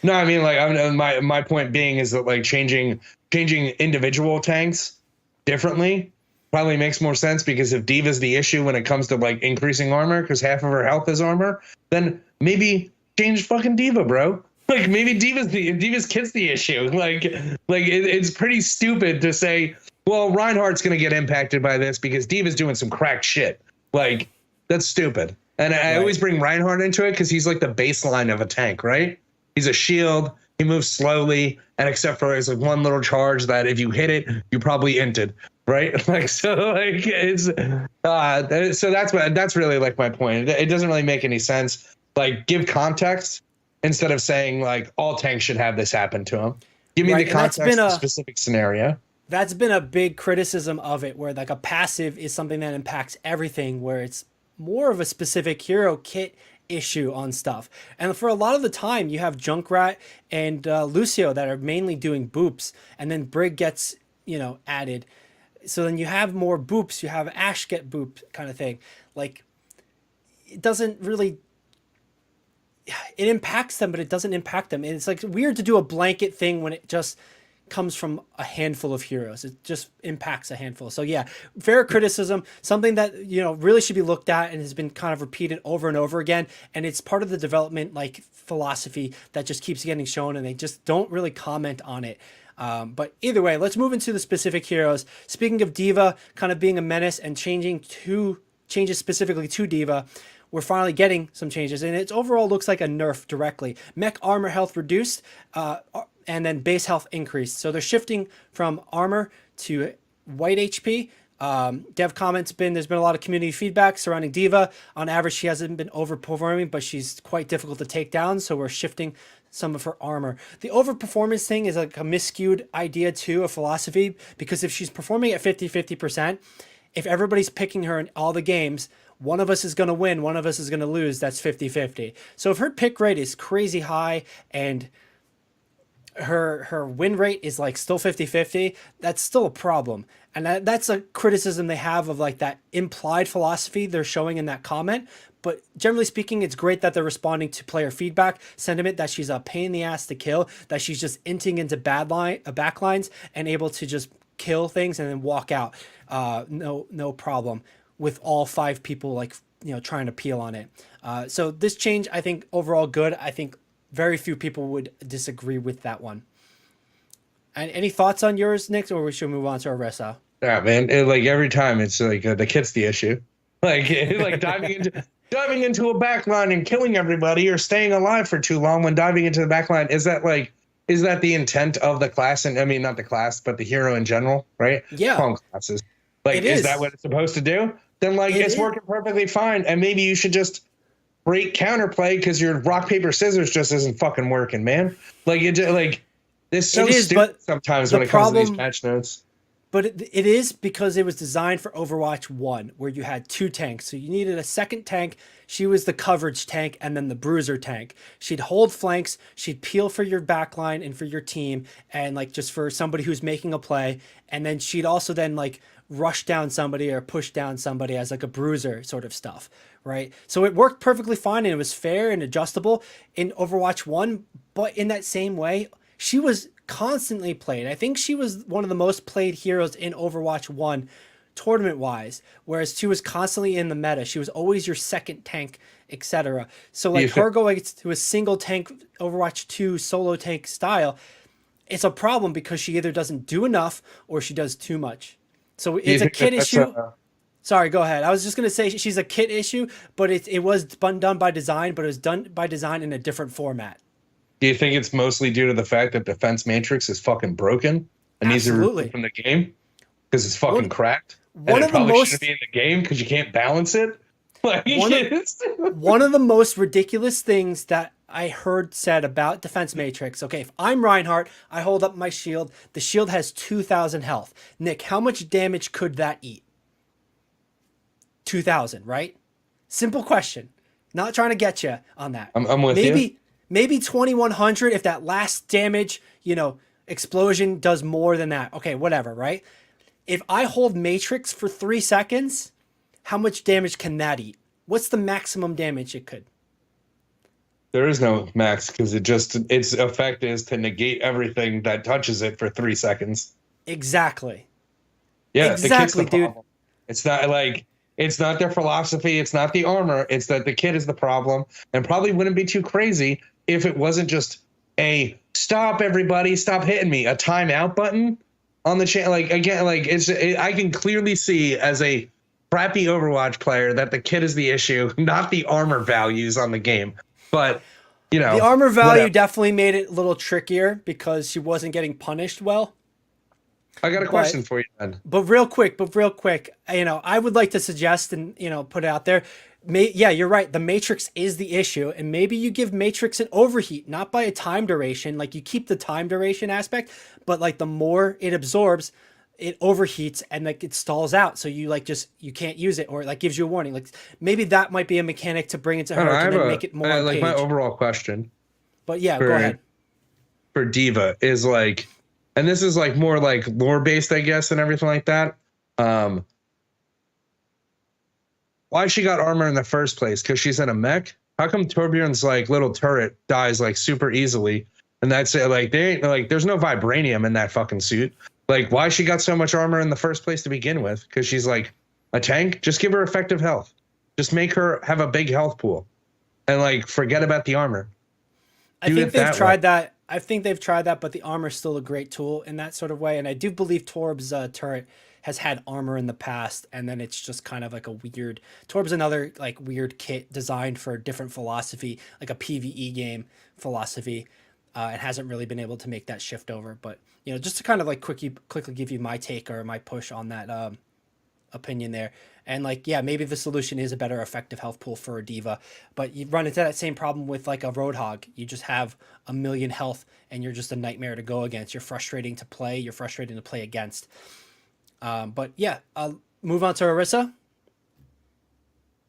S1: No, I mean like my point being is that like changing individual tanks differently probably makes more sense, because if D.Va's the issue when it comes to like increasing armor because half of her health is armor, then maybe change fucking D.Va, bro. Like maybe D.Va's kid's the issue. Like it's pretty stupid to say, well, Reinhardt's gonna get impacted by this because D.Va's doing some cracked shit. Like that's stupid. And I always bring Reinhardt into it because he's like the baseline of a tank, right? He's a shield. He moves slowly, and except for his like one little charge that if you hit it, you probably inted, right? Like so, like it's so that's really like my point. It doesn't really make any sense. Like give context instead of saying like all tanks should have this happen to them. Give me the context of the specific scenario.
S2: That's been a big criticism of it, where like a passive is something that impacts everything, where it's more of a specific hero kit issue on stuff. And for a lot of the time, you have Junkrat and Lucio that are mainly doing boops, and then Brig gets added. So then you have more boops. You have Ashe get booped kind of thing. Like it doesn't really. It impacts them, but it doesn't impact them. And it's like weird to do a blanket thing when it just comes from a handful of heroes. It just impacts a handful. So yeah, fair criticism, something that, really should be looked at and has been kind of repeated over and over again. And it's part of the development like philosophy that just keeps getting shown, and they just don't really comment on it. But either way, let's move into the specific heroes. Speaking of D.Va kind of being a menace and changes specifically to D.Va, we're finally getting some changes, and it overall looks like a nerf directly. Mech armor health reduced, and then base health increased. So they're shifting from armor to white HP. Dev comments there's been a lot of community feedback surrounding D.Va. On average, she hasn't been overperforming, but she's quite difficult to take down, so we're shifting some of her armor. The overperformance thing is like a miscued idea too, a philosophy, because if she's performing at 50%, if everybody's picking her in all the games, one of us is going to win, one of us is going to lose. That's 50-50. So if her pick rate is crazy high and her win rate is like still 50-50, that's still a problem. And that's a criticism they have of like that implied philosophy they're showing in that comment. But generally speaking, it's great that they're responding to player feedback, sentiment that she's a pain in the ass to kill, that she's just inting into back lines and able to just kill things and then walk out. No problem with all 5 people like, trying to peel on it. So this change, I think overall good. I think very few people would disagree with that one. And any thoughts on yours, Nick, or we should move on to Arisa?
S1: Yeah, man. Like every time, it's like the kit's the issue. Like like diving into a back line and killing everybody, or staying alive for too long when diving into the back line. Is that the intent of the class? And I mean, not the class, but the hero in general, right?
S2: Yeah.
S1: Home classes. Like, is that what it's supposed to do? Then like it's working perfectly fine, and maybe you should just break counterplay because your rock paper scissors just isn't fucking working, man. Like it's so stupid sometimes when it comes to these patch notes.
S2: But it is because it was designed for Overwatch 1, where you had 2 tanks. So you needed a second tank. She was the coverage tank and then the bruiser tank. She'd hold flanks. She'd peel for your backline and for your team, and like just for somebody who's making a play. And then she'd also then like rush down somebody or push down somebody as like a bruiser sort of stuff, right? So it worked perfectly fine, and it was fair and adjustable in Overwatch 1. But in that same way, she was constantly played. I think she was one of the most played heroes in Overwatch 1 tournament wise, whereas she was constantly in the meta. She was always your second tank, etc. So like her going to a single tank Overwatch 2 solo tank style, it's a problem because she either doesn't do enough or she does too much. So it's a kit issue. Sorry, go ahead. I was just going to say she's a kit issue, but it was done by design, but it was done by design in a different format.
S1: Do you think it's mostly due to the fact that Defense Matrix is fucking broken and needs to be removed from the game because it's fucking cracked? And it probably shouldn't be in the game because you can't balance it. Like,
S2: one of the most ridiculous things that I heard said about Defense Matrix. Okay, if I'm Reinhardt, I hold up my shield. The shield has 2,000 health. Nick, how much damage could that eat? 2,000, right? Simple question. Not trying to get you on that.
S1: I'm with you.
S2: Maybe 2,100 if that last damage, explosion does more than that. Okay, whatever, right? If I hold Matrix for 3 seconds, how much damage can that eat? What's the maximum damage it could?
S1: There is no max because its effect is to negate everything that touches it for 3 seconds.
S2: Exactly.
S1: Yeah, exactly, the dude. It's not their philosophy. It's not the armor. It's that the kit is the problem, and probably wouldn't be too crazy if it wasn't just a stop everybody, stop hitting me, a timeout button on the channel. Like again, I can clearly see as a crappy Overwatch player that the kit is the issue, not the armor values on the game. But the
S2: armor value definitely made it a little trickier because she wasn't getting punished well.
S1: I got a question for you, then.
S2: But real quick, I would like to suggest and put it out there. You're right. The Matrix is the issue, and maybe you give Matrix an overheat, not by a time duration. Like you keep the time duration aspect, but like the more it absorbs, it overheats and like it stalls out. So you you can't use it, or it like gives you a warning. Like maybe that might be a mechanic to bring into her and then make it more
S1: like my overall question.
S2: But yeah, go ahead.
S1: For D.Va is like, and this is like more like lore based, I guess, and everything like that. Why she got armor in the first place? Because she's in a mech? How come Torbjorn's like little turret dies like super easily? And that's it. Like there's no vibranium in that fucking suit. Like why she got so much armor in the first place to begin with? Because she's like a tank. Just give her effective health. Just make her have a big health pool, and like forget about the armor.
S2: I think they've tried that. I think they've tried that, but the armor is still a great tool in that sort of way. And I do believe Torb's turret has had armor in the past, and then it's just kind of like a weird. Torb's another like weird kit designed for a different philosophy, like a PvE game philosophy. It hasn't really been able to make that shift over, but just to kind of like quickly give you my take or my push on that opinion there. And like, yeah, maybe the solution is a better effective health pool for a D.Va, but you run into that same problem with like a Roadhog. You just have 1,000,000 health and you're just a nightmare to go against. You're frustrating to play. You're frustrating to play against. But yeah, I'll move on to Arisa.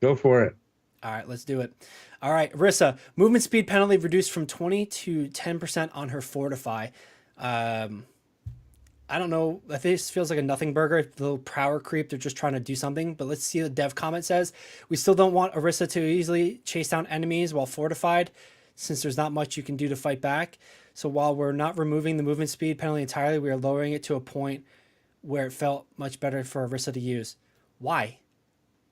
S1: Go for it.
S2: All right, let's do it. All right, Arissa, movement speed penalty reduced from 20 to 10% on her Fortify. Um, I don't know. I think this feels like a nothing burger. The little power creep. They're just trying to do something. But let's see what the dev comment says. We still don't want Arissa to easily chase down enemies while fortified, since there's not much you can do to fight back. So while we're not removing the movement speed penalty entirely, we are lowering it to a point where it felt much better for Arissa to use. Why?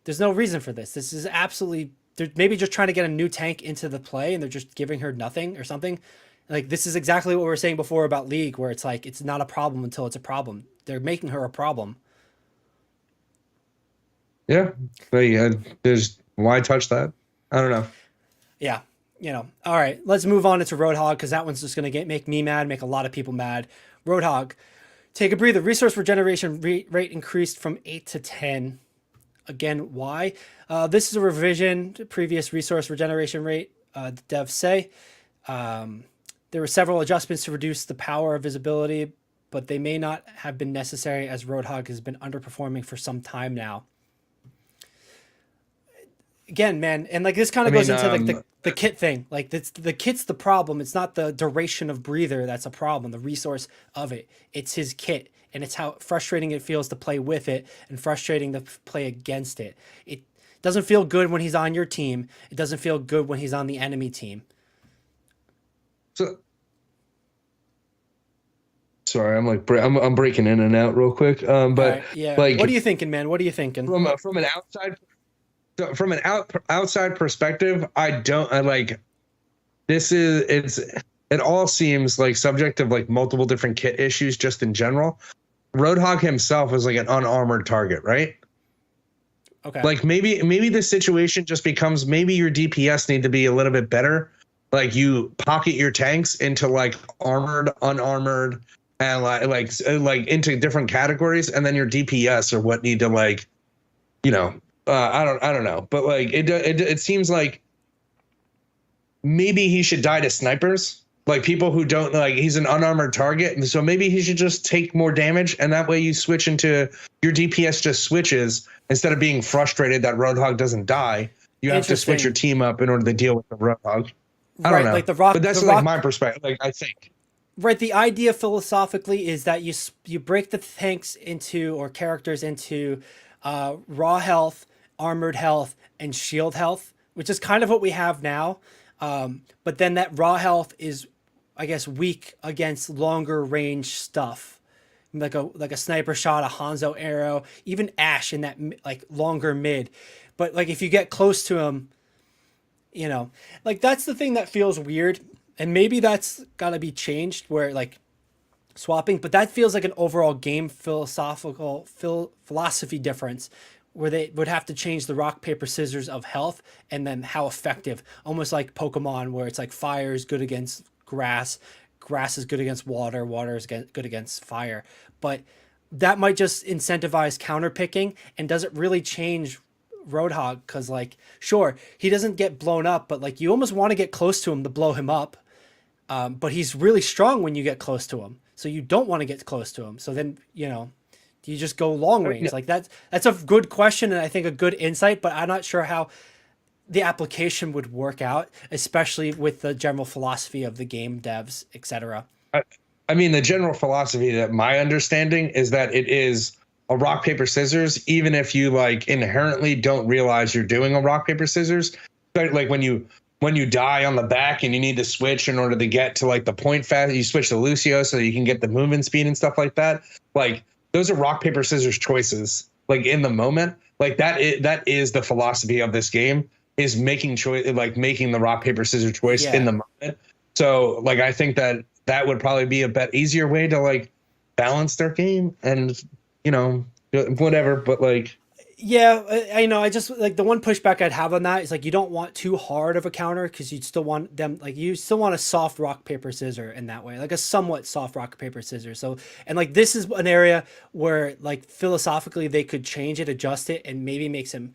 S2: There's no reason for this. This is absolutely. They're maybe just trying to get a new tank into the play, and they're just giving her nothing or something. Like, this is exactly what we were saying before about League, where it's like it's not a problem until it's a problem. They're making her a problem.
S1: Yeah, there's why touch that? I don't know.
S2: Yeah, All right, let's move on to Roadhog, because that one's just gonna make me mad, make a lot of people mad. Roadhog, take a breather. Resource regeneration rate increased from 8 to 10. Again, why? This is a revision to previous resource regeneration rate. The devs say. There were several adjustments to reduce the power of visibility, but they may not have been necessary as Roadhog has been underperforming for some time now. Again, man, and like this kind of goes into like the kit thing. Like the kit's the problem. It's not the duration of breather that's a problem, the resource of it. It's his kit, and it's how frustrating it feels to play with it and frustrating to play against it. It doesn't feel good when he's on your team. It doesn't feel good when he's on the enemy team.
S1: So, sorry, I'm breaking in and out real quick. But
S2: right, yeah, like, what are you thinking, man? What are you thinking?
S1: From an outside perspective, I like this it all seems like subject of like multiple different kit issues just in general. Roadhog himself is like an unarmored target, right?
S2: Okay.
S1: Like maybe the situation just becomes maybe your DPS need to be a little bit better. Like you pocket your tanks into like armored, unarmored, and like into different categories, and then your DPS are what need to like, I don't know, but like it seems like maybe he should die to snipers, like people who don't like he's an unarmored target, and so maybe he should just take more damage, and that way you switch into your DPS just switches instead of being frustrated that Roadhog doesn't die. You have to switch your team up in order to deal with the Roadhog. I don't know. Like but that's like my perspective. Like I think.
S2: Right, the idea philosophically is that you break the tanks into or characters into raw health, armored health, and shield health, which is kind of what we have now. But then that raw health is, I guess, weak against longer range stuff, like a sniper shot, a Hanzo arrow, even Ash in that like longer mid. But like if you get close to him, like that's the thing that feels weird, and maybe that's got to be changed where like swapping, but that feels like an overall game philosophy difference where they would have to change the rock paper scissors of health and then how effective, almost like Pokemon where it's like fire is good against grass is good against water is good against fire, but that might just incentivize counter picking and doesn't really change Roadhog, because like sure he doesn't get blown up, but like you almost want to get close to him to blow him up, but he's really strong when you get close to him, so you don't want to get close to him, so then you just go long range. Like that's a good question, and I think a good insight, but I'm not sure how the application would work out, especially with the general philosophy of the game devs, etc.
S1: I mean, the general philosophy that my understanding is that it is a rock, paper, scissors, even if you like inherently don't realize you're doing a rock, paper, scissors. But like when you die on the back and you need to switch in order to get to like the point fast, you switch to Lucio so that you can get the movement speed and stuff like that. Like those are rock, paper, scissors choices. Like in the moment, like that is the philosophy of this game, is making the rock, paper, scissors choice in the moment. So like, I think that would probably be a bit easier way to like balance their game and, whatever, but like,
S2: yeah, I know. I just like the one pushback I'd have on that is like you don't want too hard of a counter, because you'd still want them, like you still want a soft rock paper scissor in that way, like a somewhat soft rock paper scissor. So, and like this is an area where like philosophically they could change it, adjust it, and maybe make some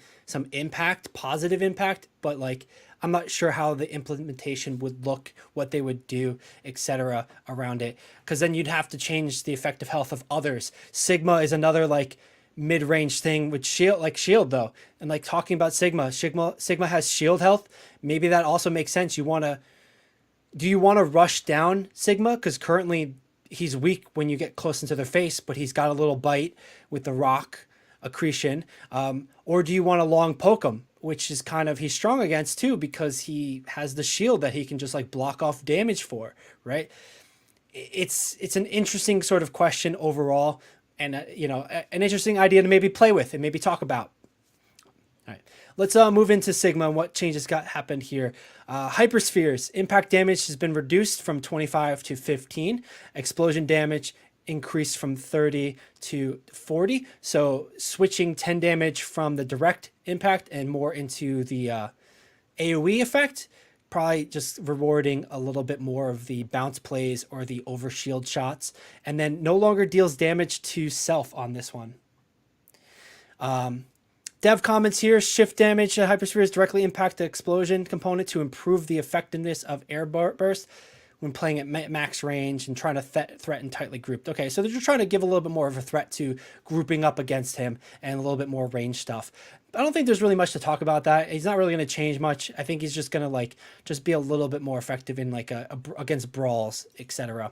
S2: positive impact. But like I'm not sure how the implementation would look, what they would do, etc. around it, because then you'd have to change the effective health of others. Sigma is another like mid-range thing with shield though. And like talking about Sigma has shield health. Maybe that also makes sense. Do you want to rush down Sigma? Because currently he's weak when you get close into their face, but he's got a little bite with the rock accretion. Or do you want to long poke him, which is kind of, he's strong against too, because he has the shield that he can just like block off damage for, right? It's an interesting sort of question overall, and an interesting idea to maybe play with and maybe talk about. All right, let's move into Sigma and what changes happened here. Hyperspheres impact damage has been reduced from 25 to 15. Explosion damage increased from 30 to 40. So switching 10 damage from the direct impact and more into the AoE effect, probably just rewarding a little bit more of the bounce plays or the overshield shots, and then no longer deals damage to self on this one. Dev comments here: shift damage hyperspheres directly impact the explosion component to improve the effectiveness of air burst when playing at max range and trying to threaten tightly grouped. Okay, so they're just trying to give a little bit more of a threat to grouping up against him and a little bit more range stuff. I don't think there's really much to talk about that. He's not really going to change much. I think he's just going to just be a little bit more effective in against brawls, etc.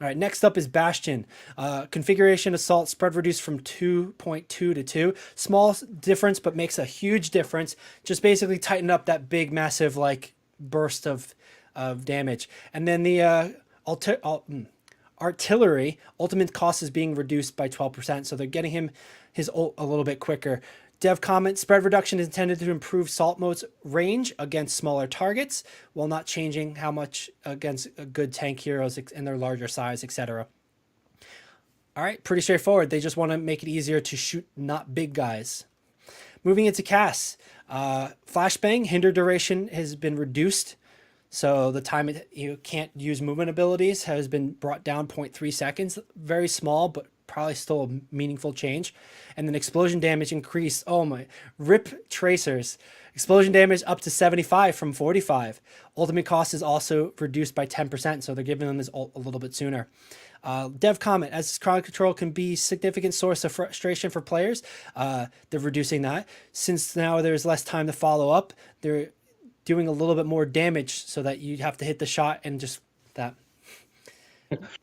S2: All right, next up is Bastion. Configuration assault spread reduced from 2.2 to 2. Small difference, but makes a huge difference. Just basically tighten up that big, massive burst of damage. And then the artillery ultimate cost is being reduced by 12%, so they're getting him his ult a little bit quicker. Dev comment: spread reduction is intended to improve Salt Mode's range against smaller targets while not changing how much against good tank heroes and their larger size, etc. All right, pretty straightforward. They just want to make it easier to shoot not big guys. Moving into Cass. Flashbang hinder duration has been reduced. So the time you can't use movement abilities has been brought down 0.3 seconds. Very small, but probably still a meaningful change. And then explosion damage increased. Oh my, rip tracers. Explosion damage up to 75 from 45. Ultimate cost is also reduced by 10%, so they're giving them this ult a little bit sooner. Dev comment: as crowd control can be a significant source of frustration for players, they're reducing that. Since now there's less time to follow up, they're doing a little bit more damage so that you have to hit the shot and just that.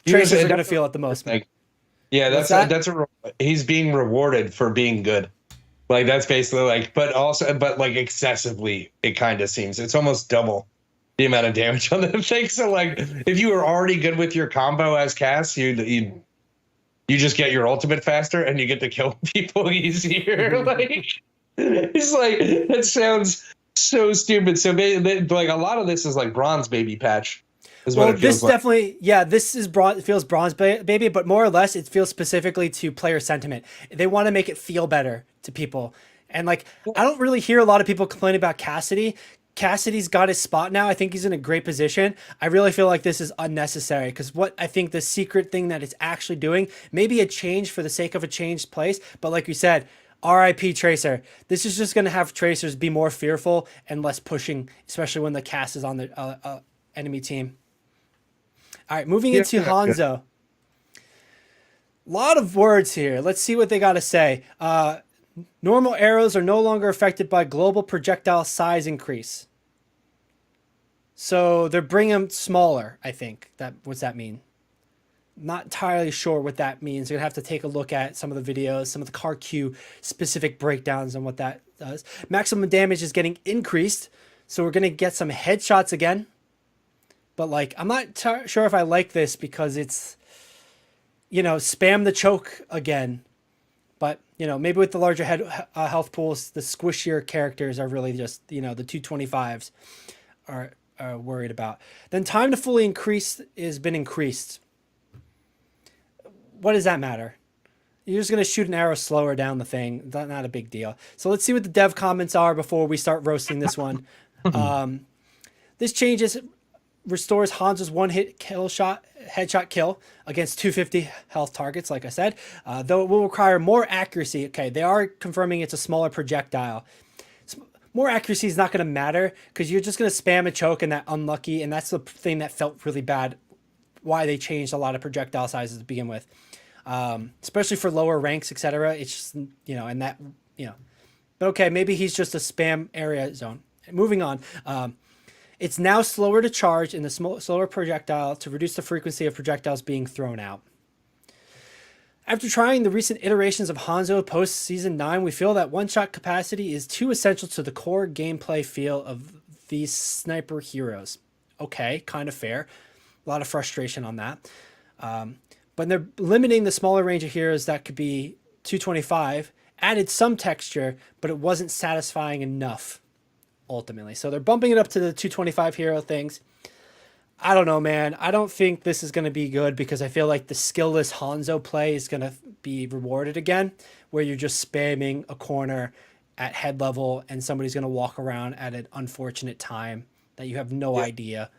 S2: Tracers are going to feel it the most.
S1: Yeah, he's being rewarded for being good. Like that's basically but excessively. It kind of seems it's almost double the amount of damage on the thing. So if you were already good with your combo as Cass, you just get your ultimate faster and you get to kill people easier. It's that sounds so stupid. So a lot of this is like bronze baby patch.
S2: Definitely, yeah, this is it feels bronze baby, but more or less it feels specifically to player sentiment. They want to make it feel better to people. And I don't really hear a lot of people complain about Cassidy. Cassidy's got his spot now. I think he's in a great position. I really feel like this is unnecessary because what I think the secret thing that it's actually doing, maybe a change for the sake of a changed place, but like you said, RIP Tracer. This is just going to have Tracers be more fearful and less pushing, especially when the cast is on the enemy team. All right, moving into Hanzo. Lot of words here. Let's see what they got to say. Normal arrows are no longer affected by global projectile size increase. So they're bringing them smaller, I think. What's that mean? Not entirely sure what that means. You're going to have to take a look at some of the videos, some of the car queue specific breakdowns on what that does. Maximum damage is getting increased. So we're going to get some headshots again. But I'm not sure if I like this because it's, spam the choke again. But, maybe with the larger health pools, the squishier characters are really just, the 225s are worried about. Then time to fully increase has been increased. What does that matter? You're just going to shoot an arrow slower down the thing. Not a big deal. So let's see what the dev comments are before we start roasting this one. This changes restores Hanzo's one-hit headshot kill against 250 health targets, like I said, though it will require more accuracy. Okay, they are confirming it's a smaller projectile. More accuracy is not going to matter because you're just going to spam a choke and that unlucky, and that's the thing that felt really bad, why they changed a lot of projectile sizes to begin with. especially for lower ranks, etc. It's just, and that, but okay, maybe he's just a spam area zone. Moving on. It's now slower to charge in the slower projectile to reduce the frequency of projectiles being thrown out. After trying the recent iterations of Hanzo post Season 9, we feel that one-shot capacity is too essential to the core gameplay feel of these sniper heroes. Okay, kind of fair. A lot of frustration on that. But they're limiting the smaller range of heroes that could be 225, added some texture, but it wasn't satisfying enough. Ultimately, so they're bumping it up to the 225 hero things. I don't know, man. I don't think this is going to be good because I feel like the skillless Hanzo play is going to be rewarded again, where you're just spamming a corner at head level and somebody's going to walk around at an unfortunate time that you have no idea.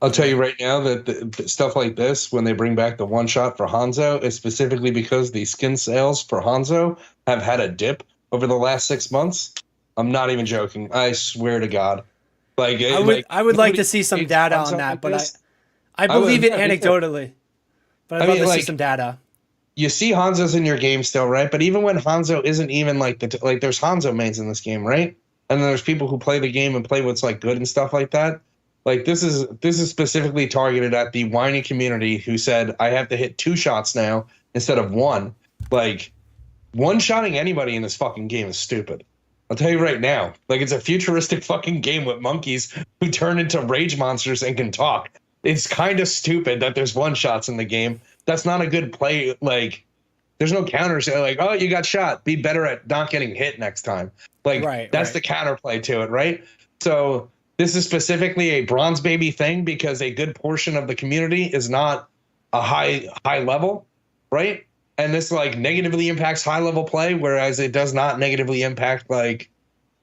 S1: I'll tell you right now that the stuff like this, when they bring back the one shot for Hanzo, is specifically because the skin sales for Hanzo have had a dip over the last 6 months. I'm not even joking. I swear to God. Like
S2: I would like to see some data on that, but I believe it anecdotally. But I'd love to see some data.
S1: You see Hanzo's in your game still, right? But even when Hanzo isn't even like there's Hanzo mains in this game, right? And then there's people who play the game and play what's like good and stuff like that. Like this is specifically targeted at the whiny community who said I have to hit 2 shots now instead of 1. Like one-shotting anybody in this fucking game is stupid. I'll tell you right now, like it's a futuristic fucking game with monkeys who turn into rage monsters and can talk. It's kind of stupid that there's one-shots in the game. That's not a good play. Like, there's no counters. Like, oh, you got shot. Be better at not getting hit next time. Like, that's the counterplay to it, right? So this is specifically a bronze baby thing because a good portion of the community is not a high level, right? And this like negatively impacts high level play, whereas it does not negatively impact like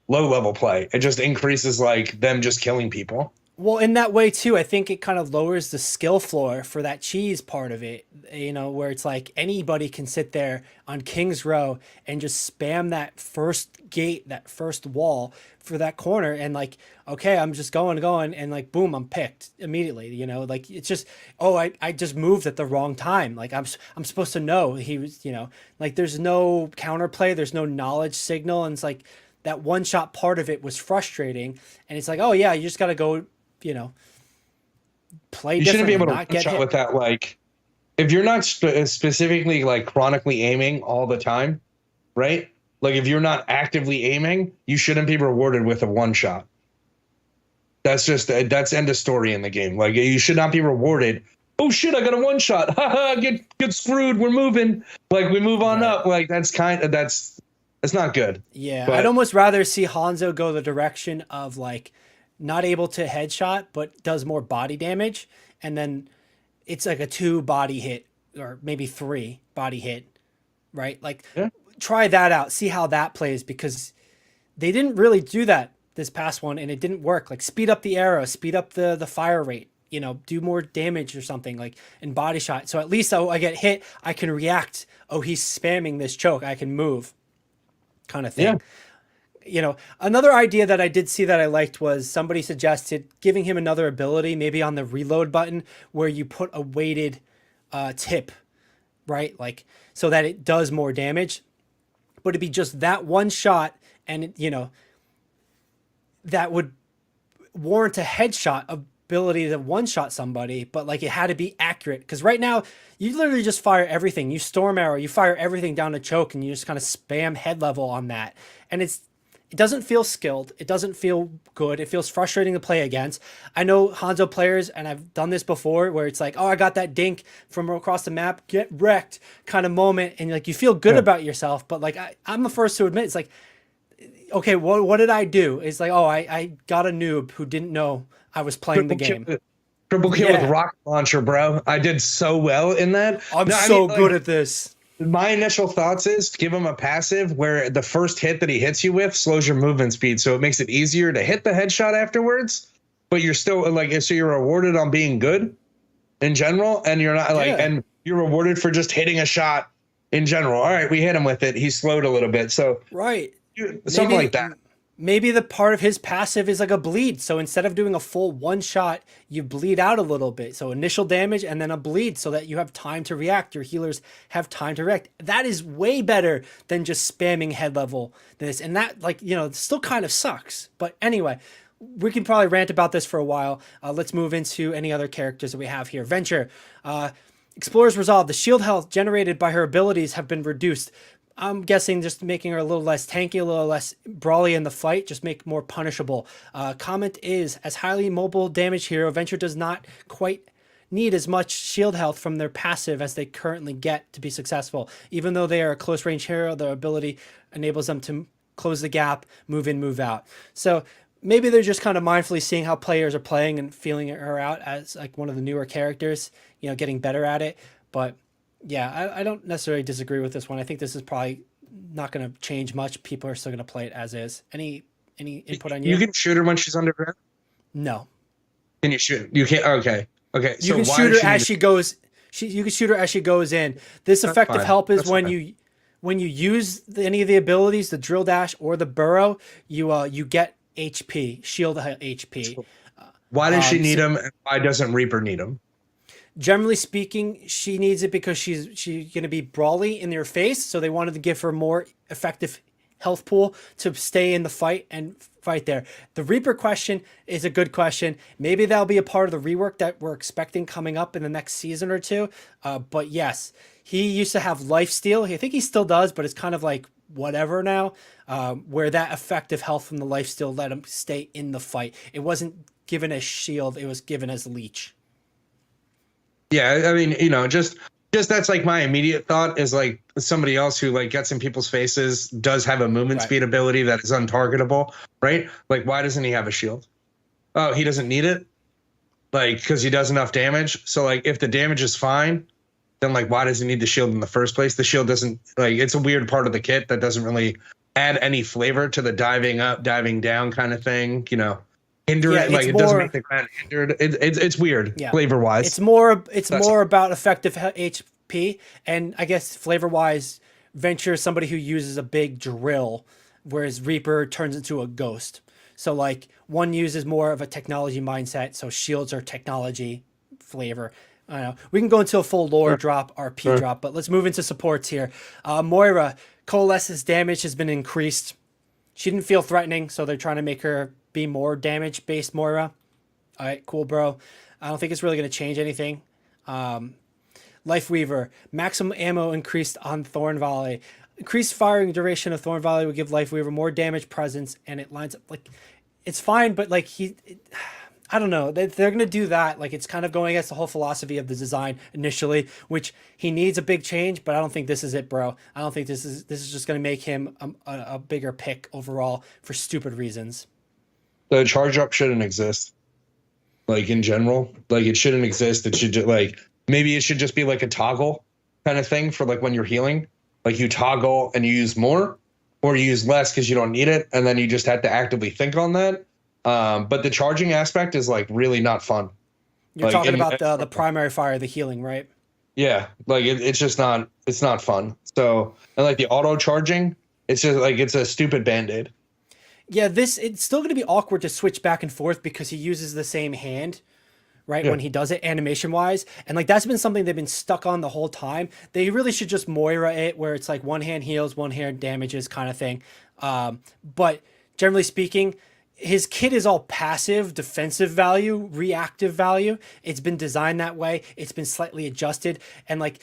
S1: low level play. It just increases like them just killing people.
S2: Well, in that way too, I think it kind of lowers the skill floor for that cheese part of it, where it's like anybody can sit there on King's Row and just spam that first gate, that first wall for that corner. And like, okay, I'm just going. And like, boom, I'm picked immediately, like it's just, oh, I just moved at the wrong time. Like I'm supposed to know he was, like there's no counterplay. There's no knowledge signal. And it's like that one shot part of it was frustrating. And it's like, oh yeah, you just got to go, play.
S1: You shouldn't be able to one shot with that. Like, if you're not specifically like chronically aiming all the time, right? Like, if you're not actively aiming, you shouldn't be rewarded with a one shot. That's just that's end of story in the game. Like, you should not be rewarded. Oh shit! I got a one shot. Haha! Get screwed. We're moving. Like, we move on up. Like, that's not good.
S2: Yeah, but I'd almost rather see Hanzo go the direction of like, not able to headshot, but does more body damage. And then it's like a 2 body hit or maybe 3 body hit, right? Like try that out, see how that plays, because they didn't really do that this past one and it didn't work. Like speed up the arrow, speed up the fire rate, do more damage or something like in body shot. So at least I get hit, I can react. Oh, he's spamming this choke. I can move kind of thing. Yeah. Another idea that I did see that I liked was somebody suggested giving him another ability, maybe on the reload button, where you put a weighted tip, right? Like, so that it does more damage, but it'd be just that one shot. And, that would warrant a headshot ability to one shot somebody, but like it had to be accurate. Because right now you literally just fire everything. You storm arrow, you fire everything down to choke and you just kind of spam head level on that. And it doesn't feel skilled. It doesn't feel good. It feels frustrating to play against. I know Hanzo players, and I've done this before, where it's like, oh, I got that dink from across the map, get wrecked kind of moment. And like, you feel good about yourself. But like, I'm the first to admit, it's like, okay, what did I do? It's like, oh, I got a noob who didn't know I was playing the game.
S1: Triple kill with rocket launcher, bro. I did so well in that.
S2: I'm so good at this.
S1: My initial thoughts is give him a passive where the first hit that he hits you with slows your movement speed, so it makes it easier to hit the headshot afterwards, but you're still like, so you're rewarded on being good in general, and you're not like, and you're rewarded for just hitting a shot in general. All right, we hit him with it. He slowed a little bit, so
S2: right,
S1: something like that.
S2: Maybe the part of his passive is like a bleed. So instead of doing a full one shot, you bleed out a little bit. So initial damage and then a bleed so that you have time to react. Your healers have time to react. That is way better than just spamming head level this. And that, like, still kind of sucks. But anyway, we can probably rant about this for a while. Let's move into any other characters that we have here. Venture. Explorer's Resolve. The shield health generated by her abilities have been reduced. I'm guessing just making her a little less tanky, a little less brawly in the fight, just make more punishable. Comment is, as highly mobile damage hero, Venture does not quite need as much shield health from their passive as they currently get to be successful. Even though they are a close range hero, their ability enables them to close the gap, move in, move out. So maybe they're just kind of mindfully seeing how players are playing and feeling her out as like one of the newer characters, getting better at it. But yeah, I don't necessarily disagree with this one. I think this is probably not going to change much. People are still going to play it as is. Any input on you?
S1: You can shoot her when she's underground?
S2: No.
S1: Can you shoot? You can't. Okay. Okay.
S2: You can shoot her as she goes. You can shoot her as she goes in. This effective help is when you use any of the abilities, the drill dash or the burrow, you get HP, shield HP.
S1: Why does she need them? And why doesn't Reaper need them?
S2: Generally speaking, she needs it because she's going to be brawly in their face, so they wanted to give her more effective health pool to stay in the fight and fight there. The Reaper question is a good question. Maybe that'll be a part of the rework that we're expecting coming up in the next season or two. But yes, he used to have lifesteal. I think he still does, but it's kind of like whatever now, where that effective health from the lifesteal let him stay in the fight. It wasn't given as shield, it was given as leech.
S1: Yeah, I mean, just that's like my immediate thought is like somebody else who like gets in people's faces does have a movement speed ability that is untargetable, right? Like, why doesn't he have a shield? Oh, he doesn't need it? Like, because he does enough damage. So like, if the damage is fine, then like, why does he need the shield in the first place? The shield doesn't, like, it's a weird part of the kit that doesn't really add any flavor to the diving up, diving down kind of thing, hindered, like it doesn't make the ground hindered. It's weird, flavor wise.
S2: It's more about effective HP, and I guess flavor wise, Venture is somebody who uses a big drill, whereas Reaper turns into a ghost. So like one uses more of a technology mindset, so shields are technology flavor. I don't know. We can go into a full lore drop, RP drop, but let's move into supports here. Moira, Coalesce's damage has been increased. She didn't feel threatening, so they're trying to make her be more damage based Moira. All right, cool, bro. I don't think it's really going to change anything. Life Weaver, maximum ammo increased on Thorn Volley. Increased firing duration of Thorn Volley will give Life Weaver more damage presence, and it lines up like it's fine, but like I don't know. They're going to do that. Like it's kind of going against the whole philosophy of the design initially, which he needs a big change, but I don't think this is it, bro. I don't think this is just going to make him a bigger pick overall for stupid reasons.
S1: The charge up shouldn't exist. Like in general, like it shouldn't exist. It should just like, maybe it should just be like a toggle kind of thing for like when you're healing, like you toggle and you use more or you use less because you don't need it. And then you just have to actively think on that. But the charging aspect is like really not fun.
S2: You're
S1: like,
S2: talking about the primary fire, the healing, right?
S1: Yeah. Like it's just not, it's not fun. So, and like the auto charging, it's just like, it's a stupid Band-Aid.
S2: Yeah, it's still going to be awkward to switch back and forth because he uses the same hand, right? Yeah. When he does it animation wise. And like, that's been something they've been stuck on the whole time. They really should just Moira it where it's like one hand heals, one hand damages kind of thing. But generally speaking, his kit is all passive, defensive value, reactive value. It's been designed that way. It's been slightly adjusted. And like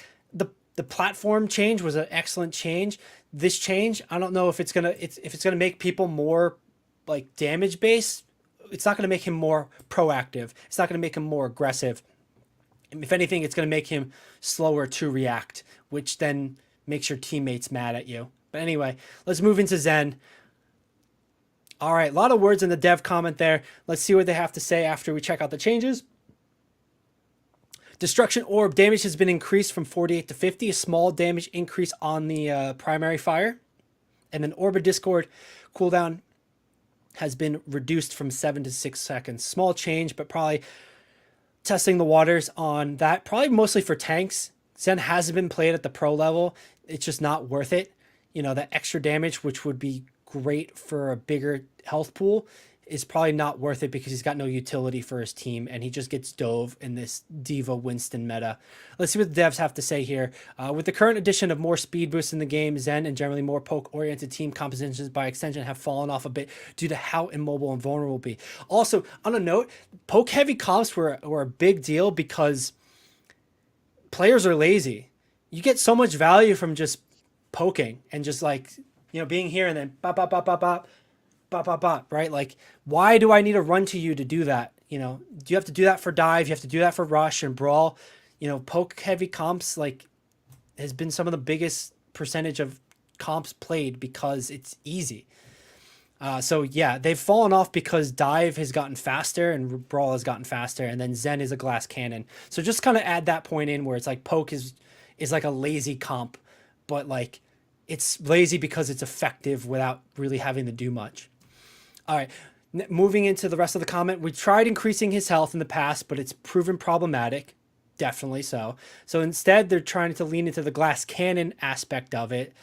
S2: the platform change was an excellent change. This change, I don't know if it's gonna make people more like damage based. It's not gonna make him more proactive. It's not gonna make him more aggressive. If anything, it's gonna make him slower to react, which then makes your teammates mad at you. But anyway, let's move into Zen. All right, a lot of words in the dev comment there. Let's see what they have to say after we check out the changes. Destruction Orb damage has been increased from 48 to 50, a small damage increase on the primary fire. And then Orb of Discord cooldown has been reduced from 7 to 6 seconds. Small change, but probably testing the waters on that. Probably mostly for tanks. Zen hasn't been played at the pro level. It's just not worth it. That extra damage, which would be great for a bigger health pool is probably not worth it because he's got no utility for his team and he just gets dove in this Diva Winston meta. Let's see what the devs have to say here. With the current addition of more speed boosts in the game, Zen and generally more poke-oriented team compositions by extension have fallen off a bit due to how immobile and vulnerable be. Also, on a note, poke-heavy comps were a big deal because players are lazy. You get so much value from just poking and just like, being here and then bop, bop, bop, bop, bop, bop, bop, bop, right? Like, why do I need to run to you to do that? Do you have to do that for dive? You have to do that for rush and brawl. Poke heavy comps like has been some of the biggest percentage of comps played because it's easy. So yeah, they've fallen off because dive has gotten faster and brawl has gotten faster, and then Zen is a glass cannon. So just kind of add that point in where it's like poke is like a lazy comp, but like it's lazy because it's effective without really having to do much. All right, moving into the rest of the comment. We tried increasing his health in the past, but it's proven problematic. Definitely so. So instead, they're trying to lean into the glass cannon aspect of it.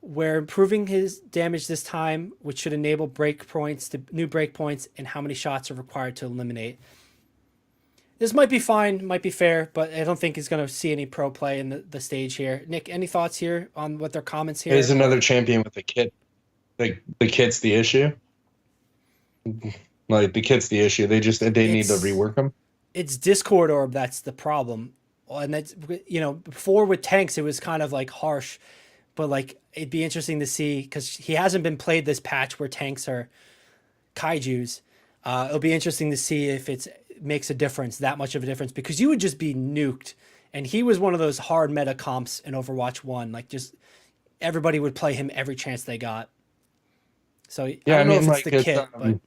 S2: We're improving his damage this time, which should enable new break points, and how many shots are required to eliminate. This might be fine, might be fair, but I don't think he's going to see any pro play in the stage here. Nick, any thoughts here on what their comments here?
S1: There's another champion with the kit. Like the kit's the issue. Like the kit's the issue. They need to rework them.
S2: It's Discord orb that's the problem, and that's before with tanks it was kind of like harsh, but like it'd be interesting to see because he hasn't been played this patch where tanks are kaijus. It'll be interesting to see if it makes a difference, that much of a difference, because you would just be nuked, and he was one of those hard meta comps in Overwatch 1. Like just everybody would play him every chance they got. So yeah, I don't know if it's the kit, but...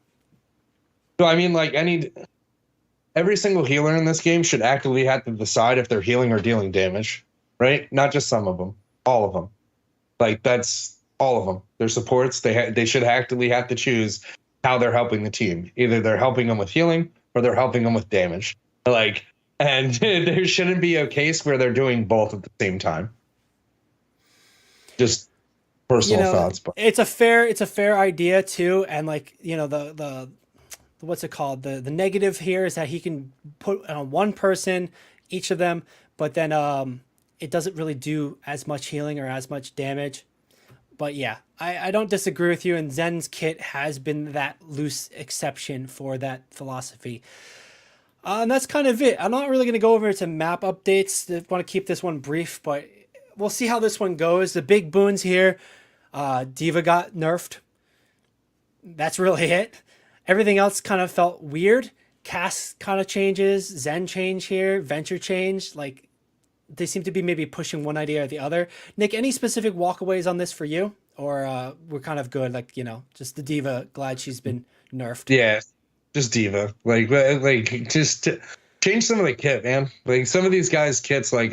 S1: So I mean, like every single healer in this game should actively have to decide if they're healing or dealing damage, right? Not just some of them, all of them. Like that's all of them. Their supports, they should actively have to choose how they're helping the team. Either they're helping them with healing or they're helping them with damage. Like, and there shouldn't be a case where they're doing both at the same time. Just personal thoughts, but
S2: it's a fair idea too, and like the what's it called, the negative here is that he can put on one person each of them, but then it doesn't really do as much healing or as much damage. But yeah, I don't disagree with you, and Zen's kit has been that loose exception for that philosophy. And that's kind of it. I'm not really going to go over to map updates. I want to keep this one brief, but we'll see how this one goes. The big boons here. Diva got nerfed. That's really it. Everything else kind of felt weird. Cass kind of changes. Zen change here. Venture change. Like, they seem to be maybe pushing one idea or the other. Nick, any specific walkaways on this for you? Or we're kind of good? Like, just the Diva, glad she's been nerfed.
S1: Yeah, just Diva. Like just change some of the kit, man. Like, some of these guys' kits, like,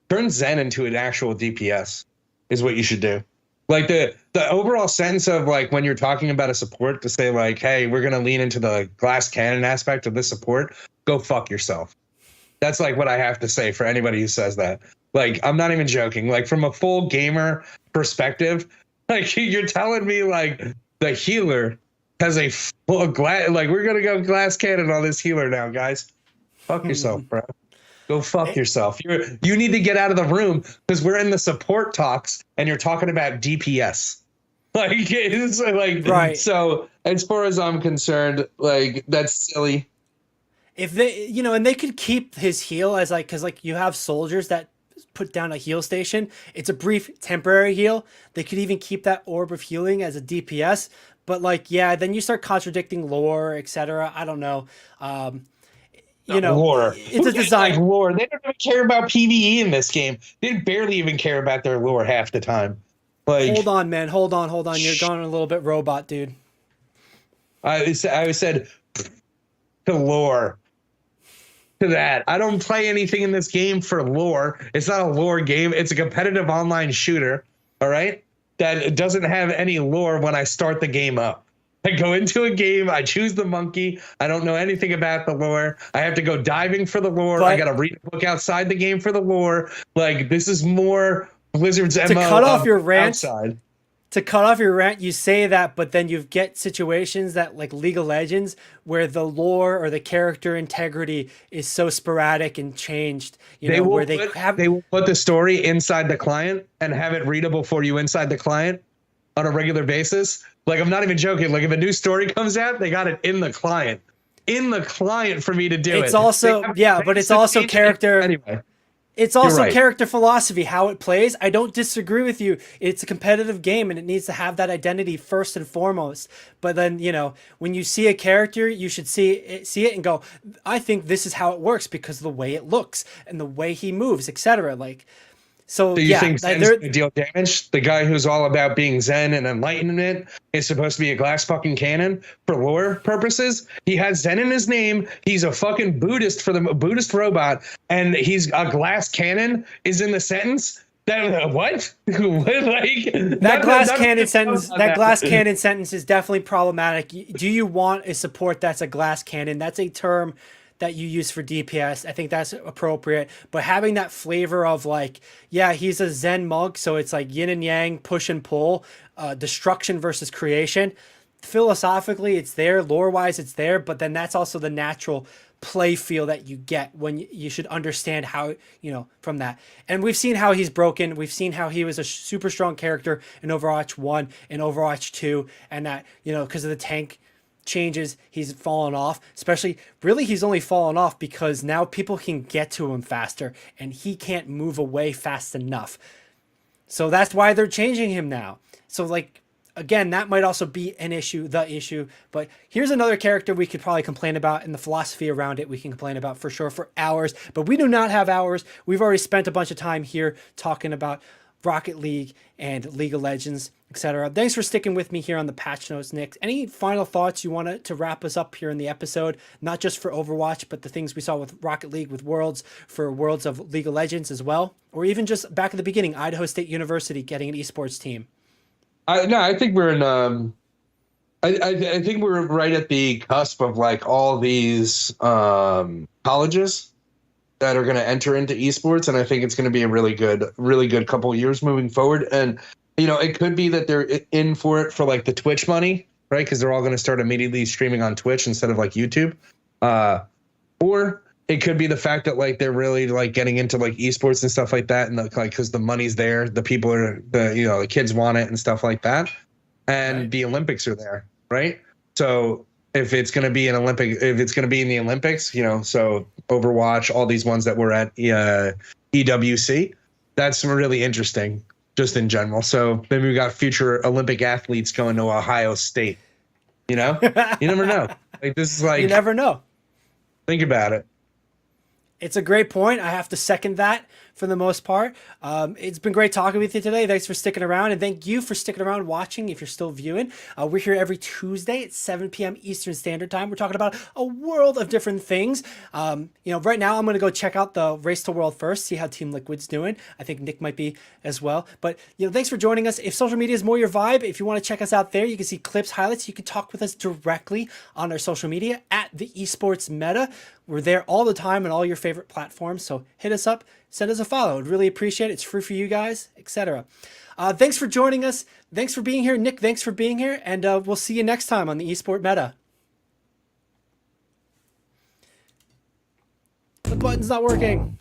S1: turn Zen into an actual DPS is what you should do. Like the overall sense of like when you're talking about a support to say like, hey, we're going to lean into the glass cannon aspect of this support, go fuck yourself. That's like what I have to say for anybody who says that. Like, I'm not even joking. Like, from a full gamer perspective, like you're telling me like the healer has a full glass, like we're going to go glass cannon on this healer now, guys. Fuck yourself, bro. Go fuck yourself. You need to get out of the room because we're in the support talks and you're talking about DPS. Like, it's like,
S2: right.
S1: So as far as I'm concerned, like, that's silly.
S2: If they, and they could keep his heal as like, because like you have soldiers that put down a heal station. It's a brief temporary heal. They could even keep that orb of healing as a DPS. But like, yeah, then you start contradicting lore, etc. I don't know.
S1: Lore.
S2: It's a design.
S1: Like lore. They don't even care about PvE in this game. They barely even care about their lore half the time. Like,
S2: hold on, man. Hold on. You're going a little bit robot, dude.
S1: I said to lore. To that. I don't play anything in this game for lore. It's not a lore game. It's a competitive online shooter. All right. That doesn't have any lore when I start the game up. I go into a game, I choose the monkey. I don't know anything about the lore. I have to go diving for the lore. I got to read a book outside the game for the lore. Like, this is more Blizzard's MO.
S2: To cut off your rant, to cut off your rant, you say that, but then you get situations that like League of Legends where the lore or the character integrity is so sporadic and changed, where
S1: they will put the story inside the client and have it readable for you inside the client on a regular basis. Like, I'm not even joking. Like, if a new story comes out, they got it in the client for me to do it.
S2: It's also, but it's also character.
S1: Anyway.
S2: It's also character philosophy, how it plays. I don't disagree with you. It's a competitive game and it needs to have that identity first and foremost. But then, when you see a character, you should see it and go, I think this is how it works because of the way it looks and the way he moves, etc. So
S1: do you think Zen's going to deal damage? The guy who's all about being Zen and enlightenment is supposed to be a glass fucking cannon for lore purposes. He has Zen in his name. He's a fucking Buddhist for the Buddhist robot, and he's a glass cannon is in the sentence. What?
S2: That glass cannon sentence is definitely problematic. Do you want a support that's a glass cannon? That's a term that you use for DPS. I think that's appropriate. But having that flavor of he's a Zen monk, so it's like yin and yang, push and pull, destruction versus creation. Philosophically, it's there. Lore-wise, it's there. But then that's also the natural play feel that you get when you should understand how, from that. And we've seen how he's broken. We've seen how he was a super strong character in Overwatch 1 and Overwatch 2. And that, because of the tank changes, he's fallen off. Especially, really, he's only fallen off because now people can get to him faster and he can't move away fast enough. So that's why they're changing him now. So again, that might also be the issue. But here's another character we could probably complain about, and the philosophy around it we can complain about for sure for hours. But we do not have hours. We've already spent a bunch of time here talking about Rocket League and League of Legends, etc. Thanks for sticking with me here on the Patch Notes, Nick. Any final thoughts you want to wrap us up here in the episode? Not just for Overwatch, but the things we saw with Rocket League, with Worlds, for Worlds of League of Legends as well? Or even just back at the beginning, Idaho State University getting an esports team.
S1: I think we're in. I think we're right at the cusp of all these colleges that are going to enter into esports, and I think it's going to be a really good couple of years moving forward. And it could be that they're in for it for the Twitch money, right? Because they're all going to start immediately streaming on Twitch instead of YouTube, or it could be the fact that they're really getting into esports and stuff like that, and because the money's there, the people are the kids want it and stuff like that, and the Olympics are there, right? So if it's going to be in the Olympics, so Overwatch, all these ones that were at EWC, that's really interesting just in general. So maybe we got future Olympic athletes going to Ohio State. You never know. This is
S2: you never know.
S1: Think about it.
S2: It's a great point. I have to second that for the most part. It's been great talking with you today. Thanks for sticking around, and thank you for sticking around watching if you're still viewing. We're here every Tuesday at 7 p.m. Eastern Standard Time. We're talking about a world of different things. Right now I'm going to go check out the Race to World first, see how Team Liquid's doing. I think Nick might be as well. But thanks for joining us. If social media is more your vibe, if you want to check us out there, you can see clips, highlights. You can talk with us directly on our social media at the Esports Meta. We're there all the time on all your favorite platforms. So hit us up, send us a follow. I'd really appreciate it. It's free for you guys, etc. Thanks for joining us. Thanks for being here. Nick, thanks for being here. And we'll see you next time on the Esport Meta. The button's not working.